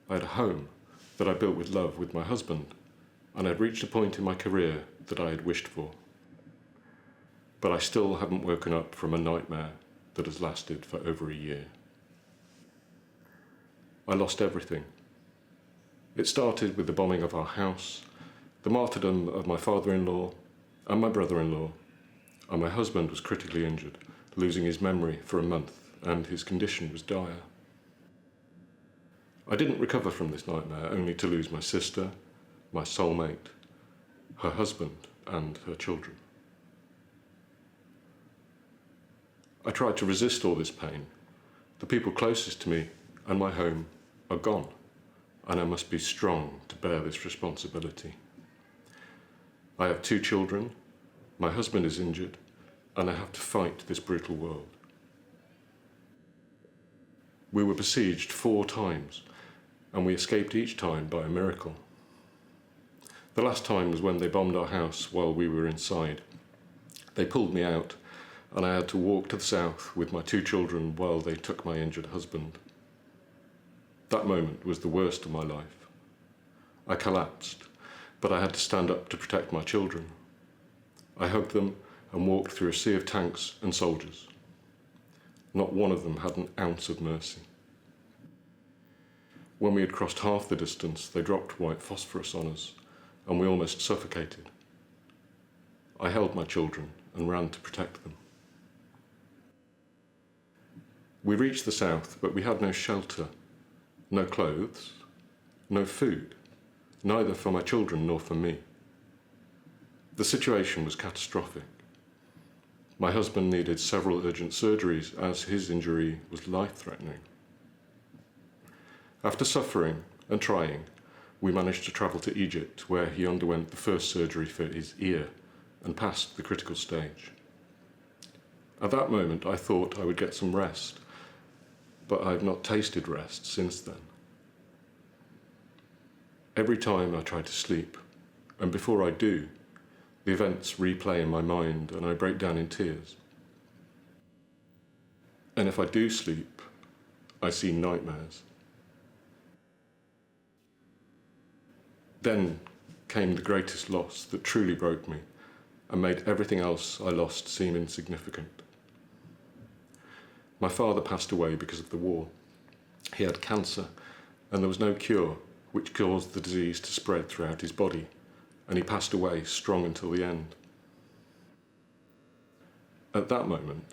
I had a home that I built with love with my husband, and I'd reached a point in my career that I had wished for. But I still haven't woken up from a nightmare that has lasted for over a year. I lost everything. It started with the bombing of our house, the martyrdom of my father-in-law and my brother-in-law, and my husband was critically injured, losing his memory for a month, and his condition was dire. I didn't recover from this nightmare, only to lose my sister, my soulmate, her husband, and her children. I tried to resist all this pain. The people closest to me and my home are gone, and I must be strong to bear this responsibility. I have 2 children, my husband is injured, and I have to fight this brutal world. We were besieged 4 times, and we escaped each time by a miracle. The last time was when they bombed our house while we were inside. They pulled me out, and I had to walk to the south with my 2 children while they took my injured husband. That moment was the worst of my life. I collapsed, but I had to stand up to protect my children. I hugged them and walked through a sea of tanks and soldiers. Not one of them had an ounce of mercy. When we had crossed half the distance, they dropped white phosphorus on us, and we almost suffocated. I held my children and ran to protect them. We reached the south, but we had no shelter, no clothes, no food, neither for my children nor for me. The situation was catastrophic. My husband needed several urgent surgeries as his injury was life-threatening. After suffering and trying, we managed to travel to Egypt, where he underwent the first surgery for his ear and passed the critical stage. At that moment, I thought I would get some rest, but I have not tasted rest since then. Every time I try to sleep, and before I do, the events replay in my mind and I break down in tears. And if I do sleep, I see nightmares. Then came the greatest loss that truly broke me and made everything else I lost seem insignificant. My father passed away because of the war. He had cancer, and there was no cure, which caused the disease to spread throughout his body, and he passed away strong until the end. At that moment,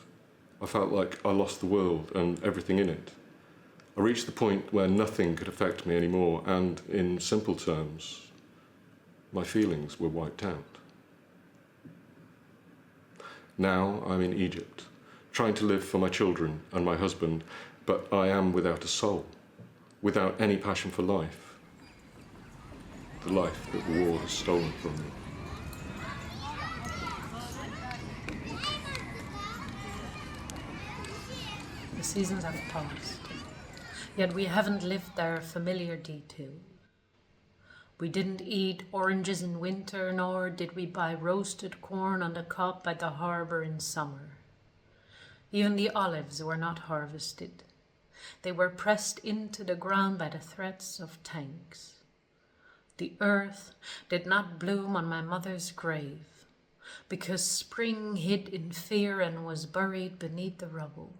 I felt like I lost the world and everything in it. I reached the point where nothing could affect me anymore, and in simple terms, my feelings were wiped out. Now I'm in Egypt, trying to live for my children and my husband, but I am without a soul, without any passion for life, the life that the war has stolen from me. The seasons have passed, yet we haven't lived their familiar detail. We didn't eat oranges in winter, nor did we buy roasted corn on the cob by the harbour in summer. Even the olives were not harvested. They were pressed into the ground by the threats of tanks. The earth did not bloom on my mother's grave, because spring hid in fear and was buried beneath the rubble.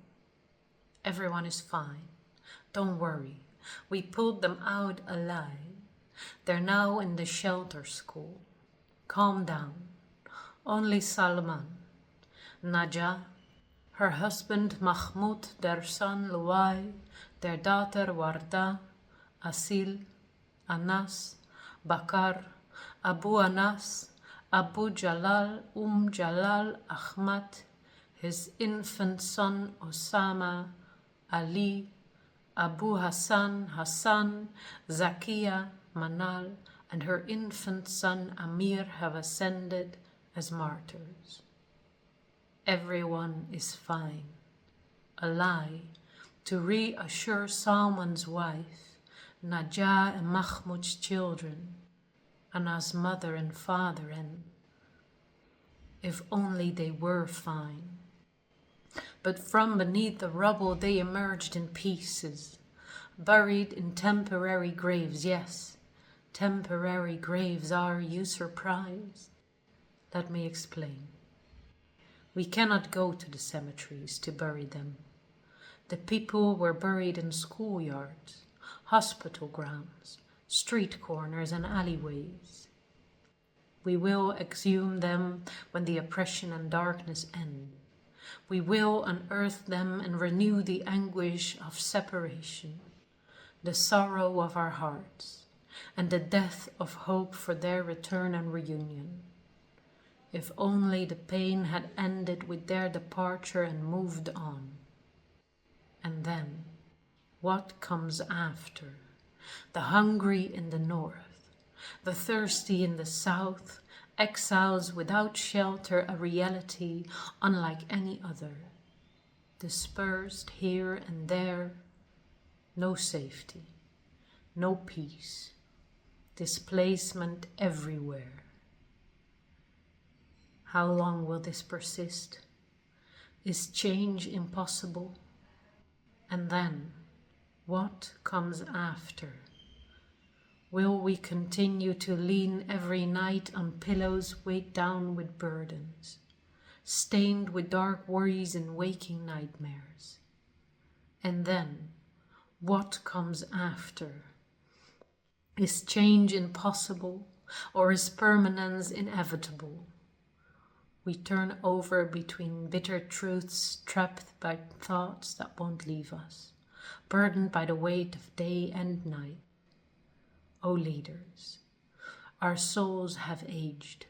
Everyone is fine. Don't worry. We pulled them out alive. They're now in the shelter school. Calm down. Only Salman, Najah, her husband Mahmoud, their son Luay, their daughter Warda, Asil, Anas, Bakar, Abu Anas, Abu Jalal, Jalal, Ahmad, his infant son Osama, Ali, Abu Hassan, Zakiya, Manal, and her infant son Amir have ascended as martyrs. Everyone is fine. A lie to reassure Salman's wife, Najah and Mahmoud's children, Anna's mother and father, and if only they were fine. But from beneath the rubble they emerged in pieces, buried in temporary graves. Yes, temporary graves. Are you surprised? Let me explain. We cannot go to the cemeteries to bury them. The people were buried in schoolyards, hospital grounds, street corners and alleyways. We will exhume them when the oppression and darkness end. We will unearth them and renew the anguish of separation, the sorrow of our hearts, and the death of hope for their return and reunion. If only the pain had ended with their departure and moved on. And then, what comes after? The hungry in the north, the thirsty in the south, exiles without shelter, a reality unlike any other, dispersed here and there, no safety, no peace, displacement everywhere. How long will this persist? Is change impossible? And then, what comes after? Will we continue to lean every night on pillows weighed down with burdens, stained with dark worries and waking nightmares? And then, what comes after? Is change impossible, or is permanence inevitable? We turn over between bitter truths, trapped by thoughts that won't leave us, burdened by the weight of day and night. O leaders, our souls have aged,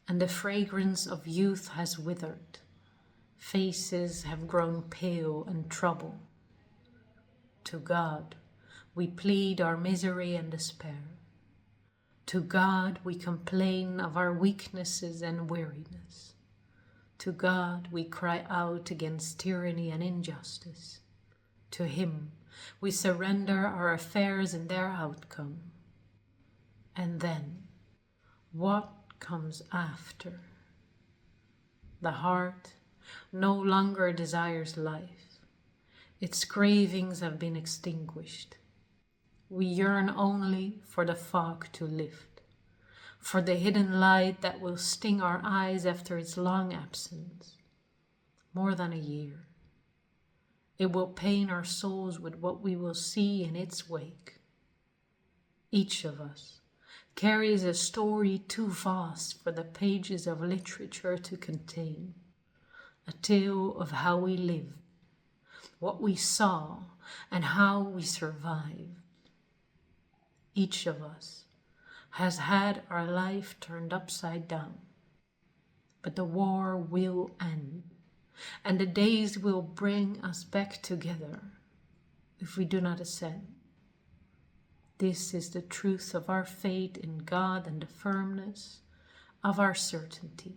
and the fragrance of youth has withered. Faces have grown pale and troubled. To God, we plead our misery and despair. To God, we complain of our weaknesses and weariness. To God, we cry out against tyranny and injustice. To Him, we surrender our affairs and their outcome. And then, what comes after? The heart no longer desires life. Its cravings have been extinguished. We yearn only for the fog to lift, for the hidden light that will sting our eyes after its long absence, more than a year. It will pain our souls with what we will see in its wake. Each of us carries a story too vast for the pages of literature to contain, a tale of how we lived, what we saw, and how we survived. Each of us has had our life turned upside down, but the war will end, and the days will bring us back together if we do not ascend. This is the truth of our faith in God and the firmness of our certainty.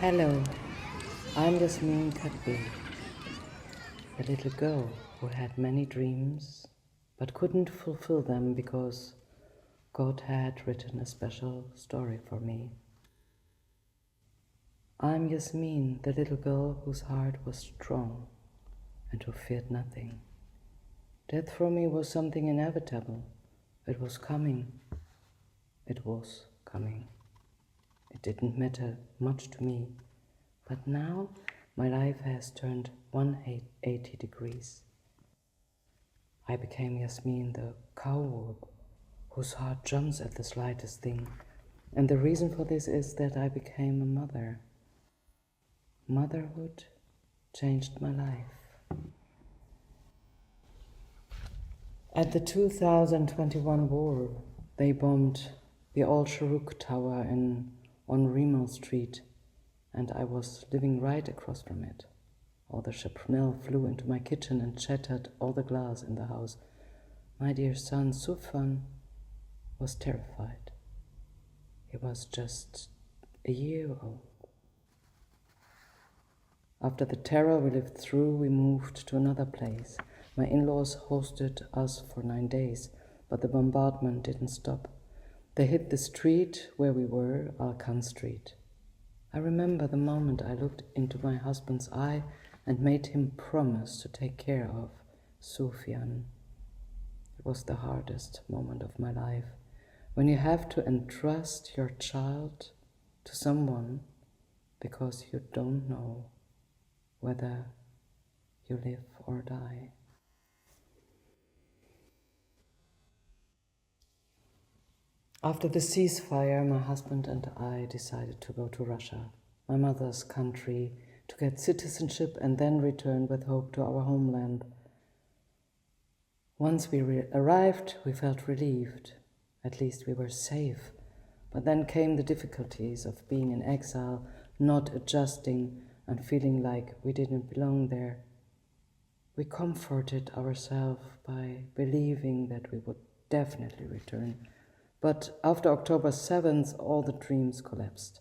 Hello, I'm Yasmin Katbi, a little girl who had many dreams but couldn't fulfill them because God had written a special story for me. I'm Yasmin, the little girl whose heart was strong and who feared nothing. Death for me was something inevitable. It was coming. It was coming. It didn't matter much to me, but now my life has turned 180 degrees. I became Yasmin, the coward whose heart jumps at the slightest thing, and the reason for this is that I became a mother. Motherhood changed my life. At the 2021 war, they bombed the old Sharuk Tower on Rimmel Street, and I was living right across from it. All the shrapnel flew into my kitchen and shattered all the glass in the house. My dear son, Sufan, was terrified. He was just a year old. After the terror we lived through, we moved to another place. My in-laws hosted us for 9 days, but the bombardment didn't stop. They hit the street where we were, Alkan Street. I remember the moment I looked into my husband's eye and made him promise to take care of Sufyan. It was the hardest moment of my life, when you have to entrust your child to someone because you don't know whether you live or die. After the ceasefire, my husband and I decided to go to Russia, my mother's country, to get citizenship and then return with hope to our homeland. Once we arrived, we felt relieved. At least we were safe. But then came the difficulties of being in exile, not adjusting and feeling like we didn't belong there. We comforted ourselves by believing that we would definitely return. But after October 7th, all the dreams collapsed.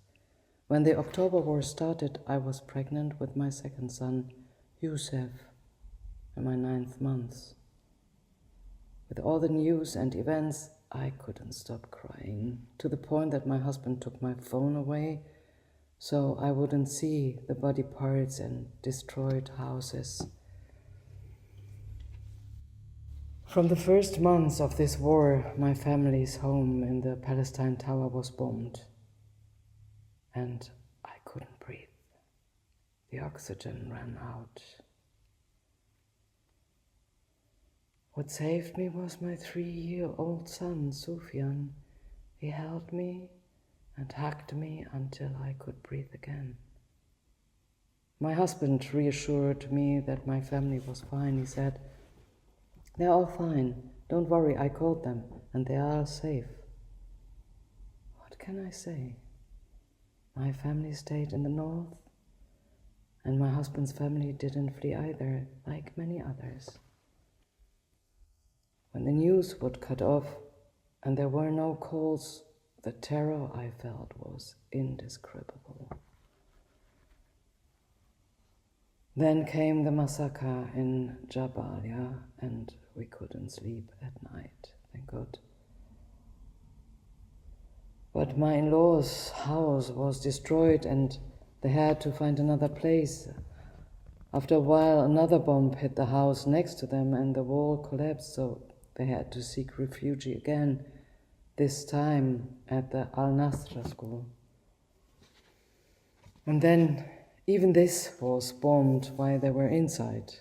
When the October War started, I was pregnant with my second son, Yusef, in my 9th month. With all the news and events, I couldn't stop crying, to the point that my husband took my phone away so I wouldn't see the body parts and destroyed houses. From the first months of this war, my family's home in the Palestine Tower was bombed, and I couldn't breathe. The oxygen ran out. What saved me was my 3-year-old son, Sufyan. He held me and hugged me until I could breathe again. My husband reassured me that my family was fine. He said, "They're all fine. Don't worry, I called them, and they are all safe." What can I say? My family stayed in the north, and my husband's family didn't flee either, like many others. When the news would cut off and there were no calls, the terror I felt was indescribable. Then came the massacre in Jabalia, and we couldn't sleep at night, thank God. But my in-laws' house was destroyed and they had to find another place. After a while, another bomb hit the house next to them and the wall collapsed, so they had to seek refuge again, this time at the Al-Nasra school. And then even this was bombed while they were inside.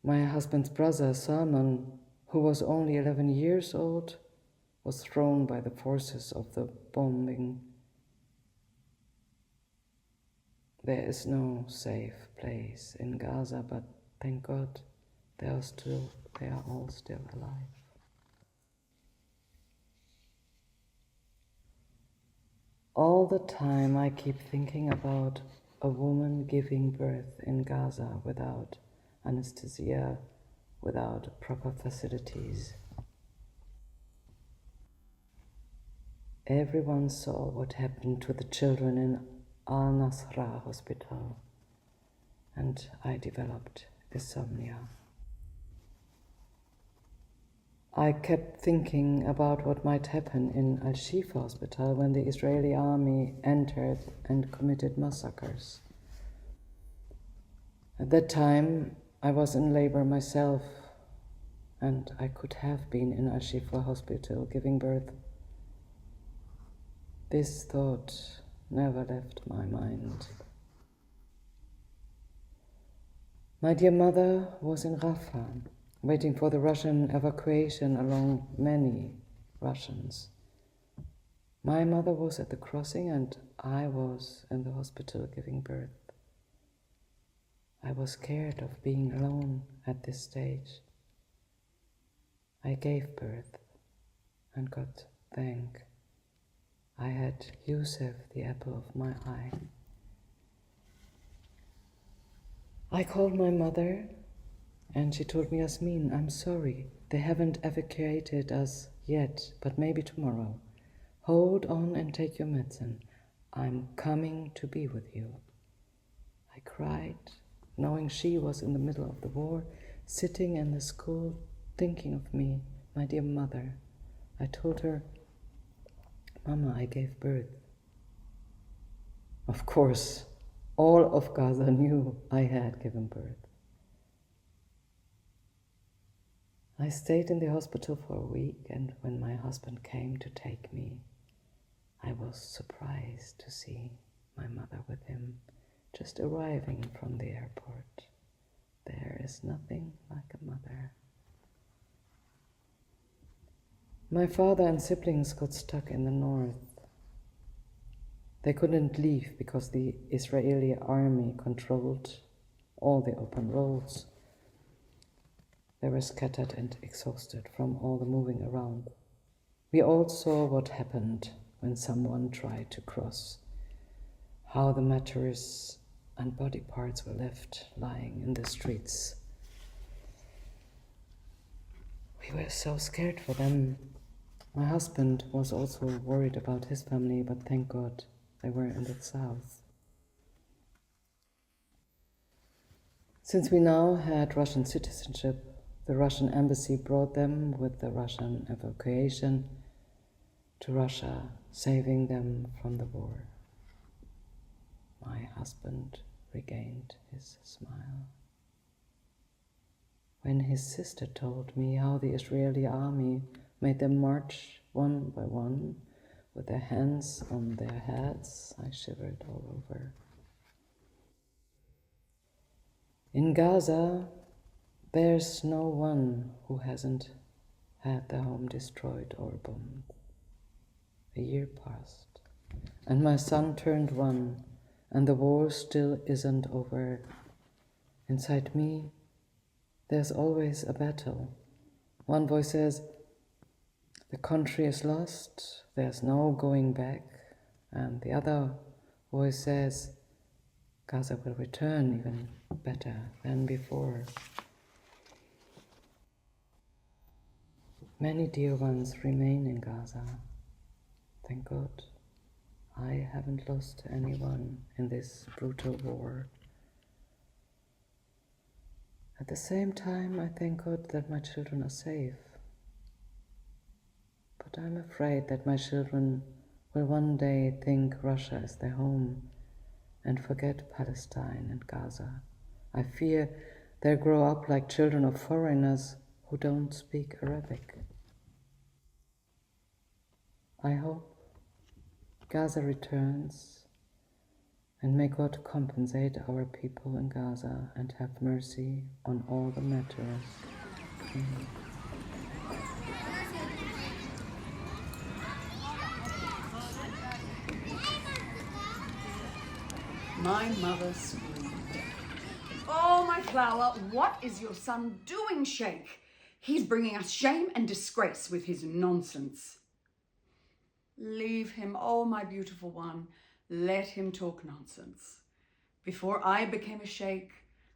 My husband's brother, Salman, who was only 11 years old, was thrown by the forces of the bombing. There is no safe place in Gaza, but thank God they are all still alive. All the time I keep thinking about a woman giving birth in Gaza without anesthesia, without proper facilities. Everyone saw what happened to the children in Al-Nasra hospital, and I developed insomnia. I kept thinking about what might happen in Al-Shifa hospital when the Israeli army entered and committed massacres. At that time, I was in labor myself, and I could have been in Al-Shifa hospital giving birth. This thought never left my mind. My dear mother was in Rafah, waiting for the Russian evacuation along many Russians. My mother was at the crossing and I was in the hospital giving birth. I was scared of being alone at this stage. I gave birth and got thank. I had Yusef, the apple of my eye. I called my mother and she told me, "Yasmin, I'm sorry. They haven't evacuated us yet, but maybe tomorrow. Hold on and take your medicine. I'm coming to be with you." I cried, knowing she was in the middle of the war, sitting in the school, thinking of me, my dear mother. I told her, "Mama, I gave birth." Of course, all of Gaza knew I had given birth. I stayed in the hospital for a week, and when my husband came to take me, I was surprised to see my mother with him, just arriving from the airport. There is nothing like a mother. My father and siblings got stuck in the north. They couldn't leave because the Israeli army controlled all the open roads. They were scattered and exhausted from all the moving around. We all saw what happened when someone tried to cross, how the mattresses and body parts were left lying in the streets. We were so scared for them. My husband was also worried about his family, but thank God they were in the south. Since we now had Russian citizenship, the Russian embassy brought them with the Russian evacuation to Russia, saving them from the war. My husband regained his smile. When his sister told me how the Israeli army made them march one by one with their hands on their heads, I shivered all over. In Gaza, there's no one who hasn't had their home destroyed or bombed. A year passed, and my son turned 1, and the war still isn't over. Inside me, there's always a battle. One voice says, the country is lost, there's no going back, and the other voice says, Gaza will return even better than before. Many dear ones remain in Gaza. Thank God, I haven't lost anyone in this brutal war. At the same time, I thank God that my children are safe. But I'm afraid that my children will one day think Russia is their home and forget Palestine and Gaza. I fear they'll grow up like children of foreigners who don't speak Arabic. I hope Gaza returns, and may God compensate our people in Gaza and have mercy on all the martyrs. Amen. My mother screamed. Oh, my flower, what is your son doing, Sheikh? He's bringing us shame and disgrace with his nonsense. Leave him, oh, my beautiful one. Let him talk nonsense. Before I became a sheikh,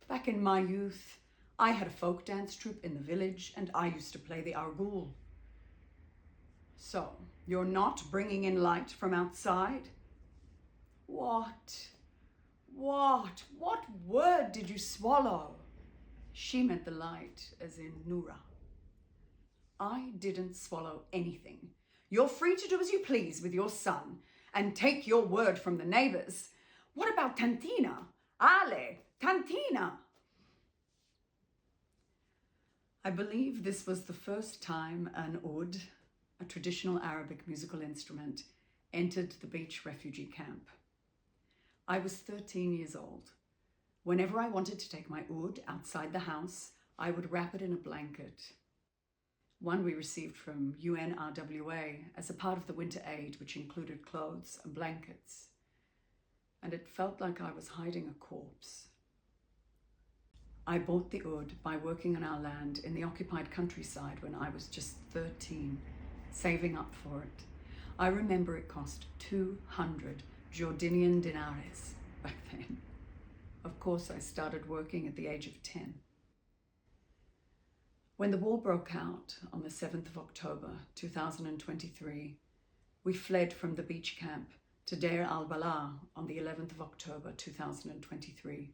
back in my youth, I had a folk dance troupe in the village and I used to play the arghul. So, you're not bringing in light from outside? What word did you swallow? She meant the light, as in Noura. I didn't swallow anything. You're free to do as you please with your son and take your word from the neighbors. What about Tantina? Ale, Tantina. I believe this was the first time an oud, a traditional Arabic musical instrument, entered the beach refugee camp. I was 13 years old. Whenever I wanted to take my oud outside the house, I would wrap it in a blanket. One we received from UNRWA as a part of the winter aid, which included clothes and blankets. And it felt like I was hiding a corpse. I bought the oud by working on our land in the occupied countryside when I was just 13, saving up for it. I remember it cost 200 Jordanian dinars back then. Of course, I started working at the age of 10. When the war broke out on the 7th of October 2023, we fled from the beach camp to Deir al-Balah on the 11th of October 2023.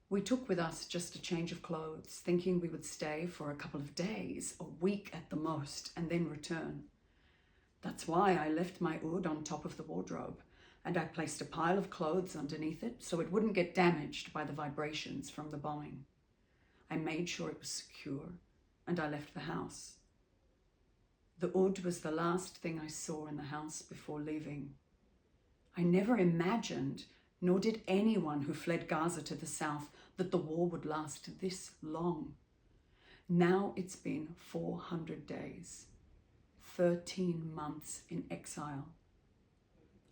We took with us just a change of clothes, thinking we would stay for a couple of days, a week at the most, and then return. That's why I left my oud on top of the wardrobe, and I placed a pile of clothes underneath it so it wouldn't get damaged by the vibrations from the bombing. I made sure it was secure, and I left the house. The oud was the last thing I saw in the house before leaving. I never imagined nor did anyone who fled Gaza to the south, that the war would last this long. Now it's been 400 days, 13 months in exile.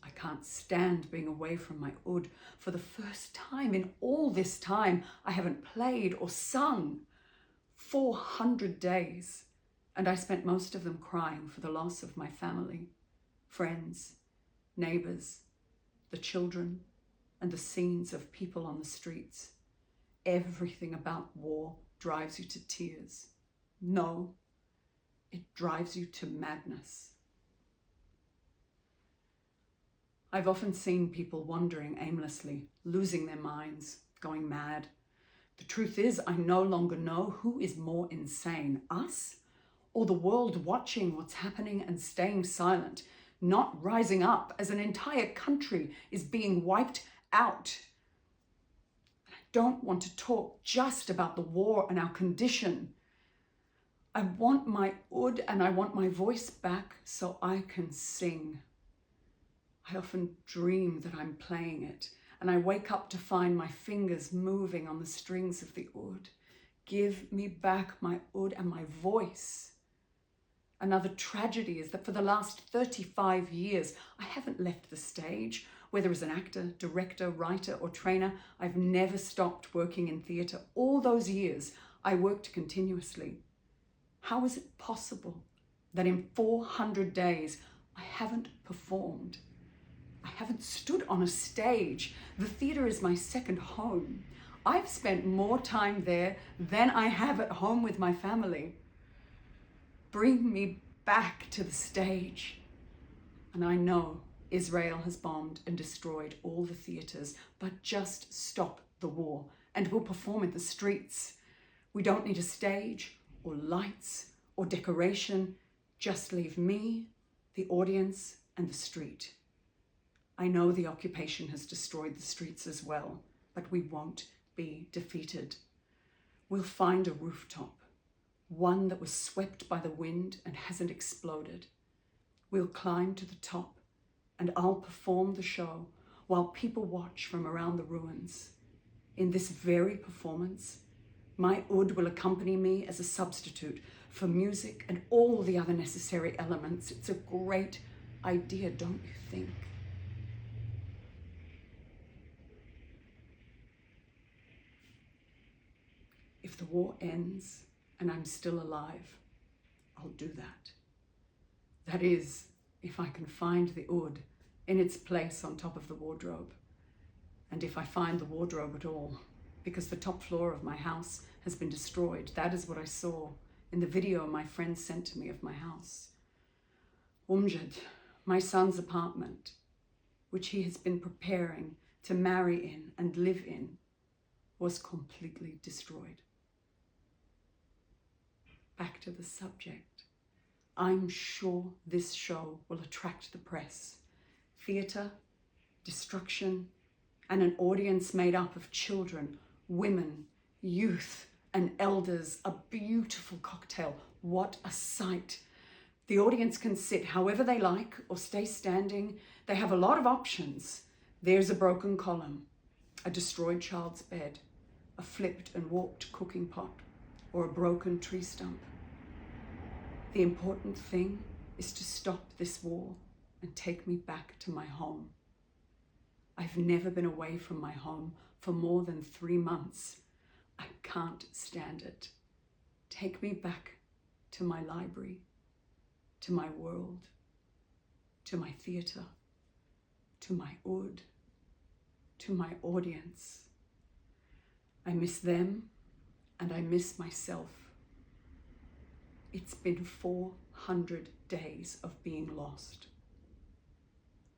I can't stand being away from my oud. For the first time in all this time, I haven't played or sung. 400 days. And I spent most of them crying for the loss of my family, friends, neighbors, the children, and the scenes of people on the streets. Everything about war drives you to tears. No, it drives you to madness. I've often seen people wandering aimlessly, losing their minds, going mad. The truth is, I no longer know who is more insane, us or the world watching what's happening and staying silent, not rising up as an entire country is being wiped out. I don't want to talk just about the war and our condition. I want my oud and I want my voice back so I can sing. I often dream that I'm playing it, and I wake up to find my fingers moving on the strings of the oud. Give me back my oud and my voice. Another tragedy is that for the last 35 years, I haven't left the stage. Whether as an actor, director, writer, or trainer, I've never stopped working in theatre. All those years, I worked continuously. How is it possible that in 400 days, I haven't performed? I haven't stood on a stage. The theatre is my second home. I've spent more time there than I have at home with my family. Bring me back to the stage. And I know Israel has bombed and destroyed all the theatres, but just stop the war and we'll perform in the streets. We don't need a stage or lights or decoration. Just leave me, the audience, and the street. I know the occupation has destroyed the streets as well, but we won't be defeated. We'll find a rooftop, one that was swept by the wind and hasn't exploded. We'll climb to the top and I'll perform the show while people watch from around the ruins. In this very performance, my oud will accompany me as a substitute for music and all the other necessary elements. It's a great idea, don't you think? If the war ends and I'm still alive, I'll do that. That is, if I can find the oud in its place on top of the wardrobe. And if I find the wardrobe at all, because the top floor of my house has been destroyed. That is what I saw in the video my friend sent to me of my house. Umjad, my son's apartment, which he has been preparing to marry in and live in, was completely destroyed. Back to the subject. I'm sure this show will attract the press. Theatre, destruction, and an audience made up of children, women, youth, and elders. A beautiful cocktail. What a sight. The audience can sit however they like or stay standing. They have a lot of options. There's a broken column, a destroyed child's bed, a flipped and warped cooking pot, or a broken tree stump. The important thing is to stop this war and take me back to my home. I've never been away from my home for more than 3 months. I can't stand it. Take me back to my library, to my world, to my theatre, to my oud, to my audience. I miss them and I miss myself. It's been 400 days of being lost.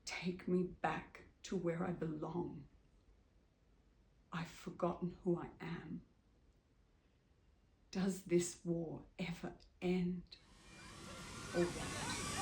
Take me back to where I belong. I've forgotten who I am. Does this war ever end or what?